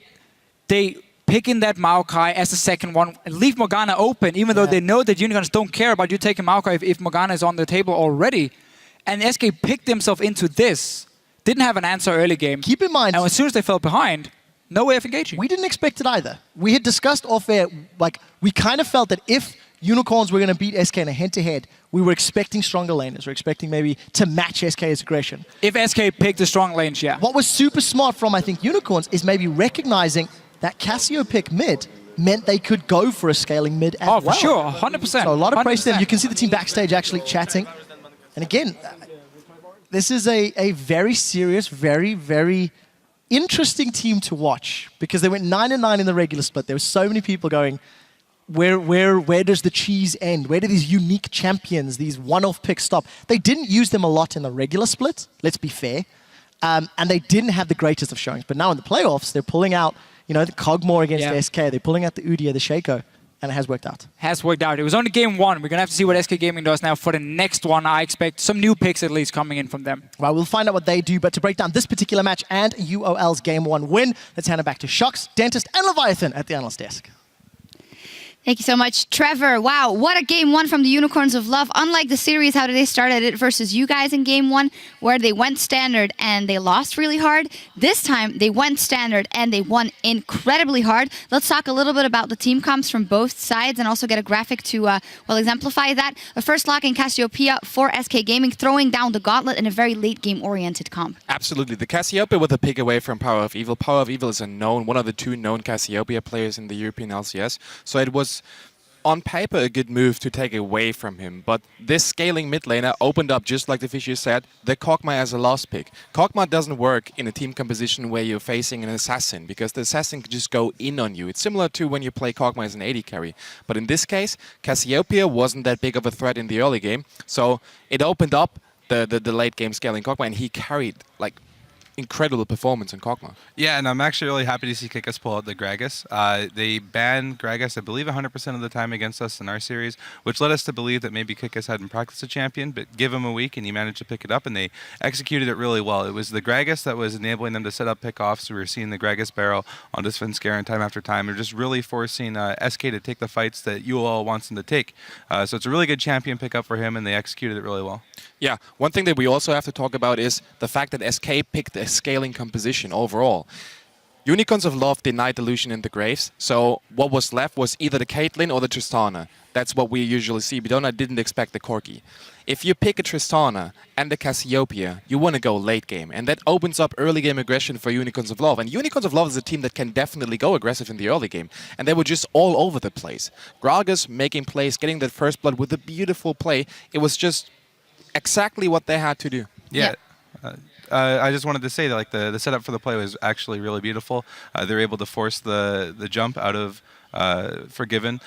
[SPEAKER 12] they pick in that Maokai as the second one and leave Morgana open, even though they know that Unicorns don't care about you taking Maokai if Morgana is on the table already. And SK picked themselves into this. Didn't have an answer early game.
[SPEAKER 10] Keep in mind,
[SPEAKER 12] and as soon as they fell behind, no way of engaging.
[SPEAKER 10] We didn't expect it either. We had discussed off air, like, we kind of felt that if Unicorns were going to beat SK in a head-to-head, we were expecting stronger laners. We're expecting maybe to match SK's aggression.
[SPEAKER 12] If SK picked the strong lanes, yeah.
[SPEAKER 10] What was super smart from, I think, Unicorns is maybe recognizing that Cassio pick mid meant they could go for a scaling mid as well.
[SPEAKER 12] Oh, for sure, 100%.
[SPEAKER 10] So a lot of praise to them. You can see the team backstage actually chatting. And again, this is a very serious, very, very interesting team to watch because they went 9-9 in the regular split. There were so many people going, where does the cheese end? Where do these unique champions, these one-off picks stop? They didn't use them a lot in the regular split, let's be fair. And they didn't have the greatest of showings. But now in the playoffs, they're pulling out, the Kog'Maw against SK. They're pulling out the Udyr, the Shaco. And it has worked out.
[SPEAKER 12] Has worked out. It was only game 1. We're going to have to see what SK Gaming does now for the next one. I expect some new picks at least coming in from them.
[SPEAKER 10] Well, we'll find out what they do. But to break down this particular match and UOL's game 1 win, let's hand it back to Shox, Dentist, and Leviathan at the analyst desk.
[SPEAKER 6] Thank you so much, Trevor. Wow, what a game 1 from the Unicorns of Love. Unlike the series, how they started it versus you guys in game 1, where they went standard and they lost really hard. This time, they went standard and they won incredibly hard. Let's talk a little bit about the team comps from both sides and also get a graphic to well exemplify that. The first lock in Cassiopeia for SK Gaming, throwing down the gauntlet in a very late game-oriented comp.
[SPEAKER 7] Absolutely. The Cassiopeia with a pick away from Power of Evil. Power of Evil is one of the 2 known Cassiopeia players in the European LCS. So it was on paper a good move to take away from him, but this scaling mid laner opened up, just like the Fisher said, the Kog'Maw as a last pick. Kog'Maw doesn't work in a team composition where you're facing an assassin, because the assassin can just go in on you. It's similar to when you play Kog'Maw as an AD carry. But in this case, Cassiopeia wasn't that big of a threat in the early game, so it opened up the late game scaling Kog'Maw, and he carried like incredible performance in Kog'Maw.
[SPEAKER 5] Yeah, and I'm actually really happy to see Kikis pull out the Gragas. They banned Gragas, I believe, 100% of the time against us in our series, which led us to believe that maybe Kikis hadn't practiced a champion, but give him a week and he managed to pick it up, and they executed it really well. It was the Gragas that was enabling them to set up pickoffs. We were seeing the Gragas barrel on this Svenskeren time after time. They're just really forcing SK to take the fights that UOL wants them to take. So it's a really good champion pickup for him, and they executed it really well.
[SPEAKER 7] Yeah, one thing that we also have to talk about is the fact that SK picked a scaling composition overall. Unicorns of Love denied the Lucian and the Graves, so what was left was either the Caitlyn or the Tristana. That's what we usually see. Bidona didn't expect the Corki. If you pick a Tristana and the Cassiopeia, you want to go late game, and that opens up early game aggression for Unicorns of Love. And Unicorns of Love is a team that can definitely go aggressive in the early game, and they were just all over the place. Gragas making plays, getting that first blood with a beautiful play. It was just exactly what they had to do.
[SPEAKER 5] Yeah. I just wanted to say that the setup for the play was actually really beautiful. They were able to force the jump out of Forgiven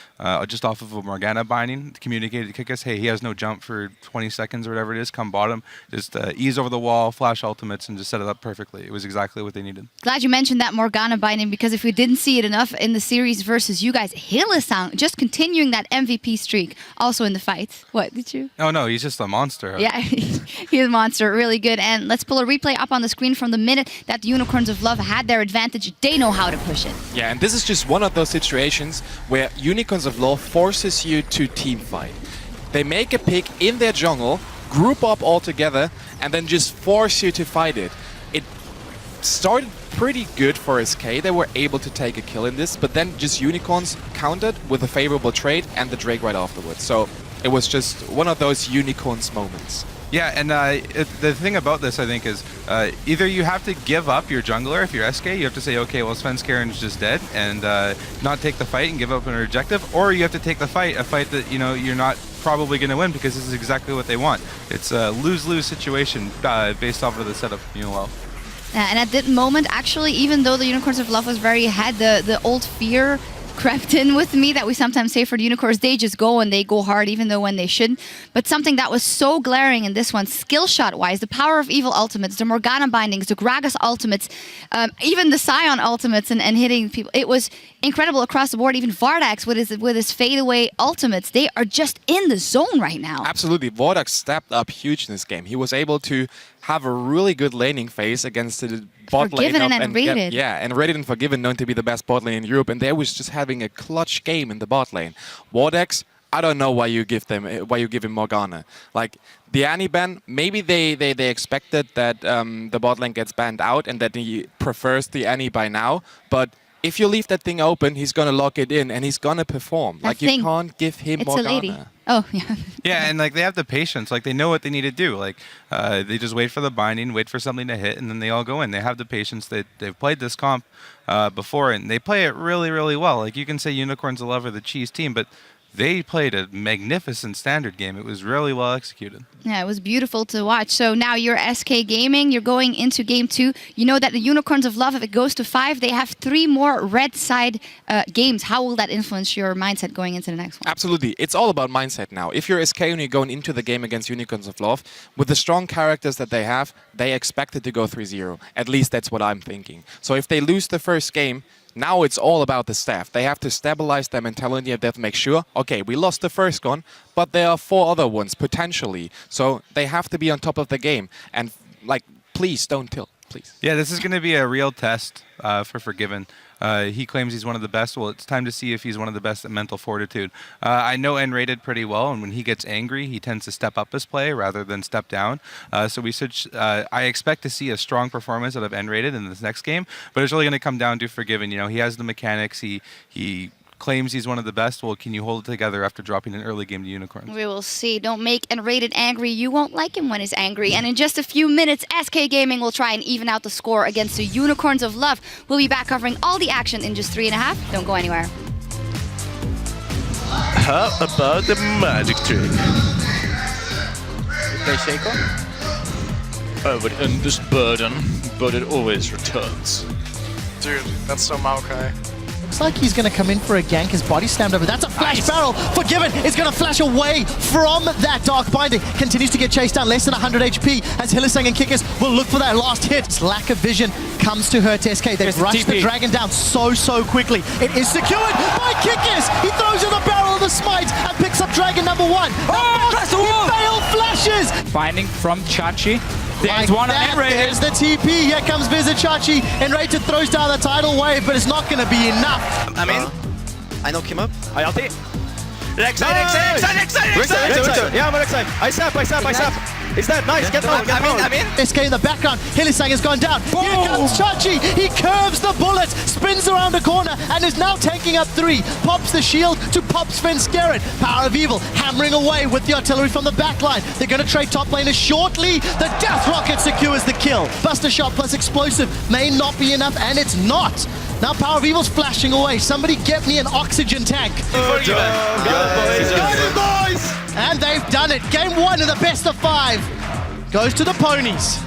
[SPEAKER 5] just off of a Morgana binding, communicated to Kikis, hey, he has no jump for 20 seconds or whatever it is, come bottom, just ease over the wall, flash ultimates, and just set it up perfectly. It was exactly what they needed.
[SPEAKER 6] Glad you mentioned that Morgana binding, because if we didn't see it enough in the series versus you guys, Hylissang just continuing that MVP streak also in the fight. What, did you?
[SPEAKER 5] Oh no, he's just a monster.
[SPEAKER 6] Yeah, he's a monster, really good. And let's pull a replay up on the screen from the minute that the Unicorns of Love had their advantage. They know how to push it.
[SPEAKER 7] Yeah, and this is just one of those situations where Unicorns of Love forces you to team fight. They make a pick in their jungle, group up all together, and then just force you to fight it. It started pretty good for SK. They were able to take a kill in this, but then just Unicorns countered with a favorable trade and the Drake right afterwards. So it was just one of those Unicorns moments.
[SPEAKER 5] Yeah, and the thing about this, I think, is either you have to give up your jungler if you're SK, you have to say, okay, well, Svenskeren just dead, and not take the fight and give up an objective, or you have to take the fight, a fight that, you know, you're not probably going to win because this is exactly what they want. It's a lose-lose situation based off of the setup, you know, well.
[SPEAKER 6] And at that moment, actually, even though the Unicorns of Love was very ahead, the old fear crept in with me that we sometimes say for the Unicorns, they just go and they go hard even though when they shouldn't. But something that was so glaring in this one, skill shot wise, the power of evil ultimates, the Morgana bindings, the Gragas ultimates, even the Sion ultimates and hitting people, it was incredible across the board. Even Vardax with his fadeaway ultimates, they are just in the zone right now.
[SPEAKER 7] Absolutely, Vardax stepped up huge in this game. He was able to have a really good laning phase against the bot lane.
[SPEAKER 6] Forgiven and Rated.
[SPEAKER 7] Yeah, and Rated and Forgiven known to be the best bot lane in Europe, and they was just having a clutch game in the bot lane. Vardax, I don't know why you give him Morgana. Like the Annie ban, maybe they expected that the bot lane gets banned out and that he prefers the Annie by now, but if you leave that thing open, he's gonna lock it in and he's gonna perform. Like you can't give him Morgana.
[SPEAKER 6] A lady. Oh, yeah.
[SPEAKER 5] Yeah, and like they have the patience, like they know what they need to do. Like they just wait for the binding, wait for something to hit, and then they all go in. They have the patience. They've played this comp before, and they play it really, really well. Like you can say Unicorns of Love are the cheese team, but they played a magnificent standard game. It was really well executed.
[SPEAKER 6] Yeah, it was beautiful to watch. So now you're SK Gaming. You're going into Game 2. You know that the Unicorns of Love, if it goes to 5, they have 3 more red side games. How will that influence your mindset going into the next one?
[SPEAKER 7] Absolutely. It's all about mindset now. If you're SK and you're going into the game against Unicorns of Love, with the strong characters that they have, they expect it to go 3-0. At least that's what I'm thinking. So if they lose the first game, now it's all about the staff. They have to stabilize their mentality and they have to make sure, okay, we lost the first one, but there are 4 other ones, potentially. So they have to be on top of the game. And, like, please don't tilt, please.
[SPEAKER 5] Yeah, this is going to be a real test for Forgiven. He claims he's one of the best. Well, it's time to see if he's one of the best at mental fortitude. I know N-rated pretty well, and when he gets angry, he tends to step up his play rather than step down. So I expect to see a strong performance out of N-rated in this next game, but it's really going to come down to Forgiven. You know, he has the mechanics. He claims he's one of the best. Well, can you hold it together after dropping an early game to Unicorns?
[SPEAKER 6] We will see. Don't make N-rated angry. You won't like him when he's angry. And in just a few minutes, SK Gaming will try and even out the score against the Unicorns of Love. We'll be back covering all the action in just 3.5. Don't go anywhere.
[SPEAKER 2] How about the magic trick?
[SPEAKER 13] Play Shaco?
[SPEAKER 14] Over the endless burden, but it always returns.
[SPEAKER 13] Dude, that's so Maokai.
[SPEAKER 10] Looks like he's going to come in for a gank. His body slammed over. That's a flash barrel. Forgiven is going to flash away from that Dark Binding. Continues to get chased down. Less than 100 HP as Hylissang and Kikis will look for that last hit. This lack of vision comes to hurt SK. They've rushed the dragon down so quickly. It is secured by Kikis. He throws in the barrel of the smite and picks up dragon number 1. He failed flashes.
[SPEAKER 12] Finding from Chachi. There's one on N-rated.
[SPEAKER 10] There's the TP. Here comes Vizichachi. N-rated throws down the tidal wave, but it's not going to be enough.
[SPEAKER 13] I'm in. I knock him up.
[SPEAKER 14] I ulti.
[SPEAKER 13] Rek'Sai! Yeah, I'm Rek'Sai. I sap.
[SPEAKER 15] He's dead. Nice. Get forward. Get forward.
[SPEAKER 10] SK in the background. Hillisang has gone down. Here comes Chachi. He curves the bullet, spins around a corner, and is now taking up 3. Pops the shield to pop Sven Skerrit. Power of Evil hammering away with the artillery from the backline. They're going to trade top laner shortly. The Death Rocket secures the kill. Buster Shot plus Explosive may not be enough, and it's not. Now Power of Evil's flashing away. Somebody get me an oxygen tank.
[SPEAKER 15] Got it, boys.
[SPEAKER 10] And they've done it. Game 1 of the best of 5 goes to the Ponies.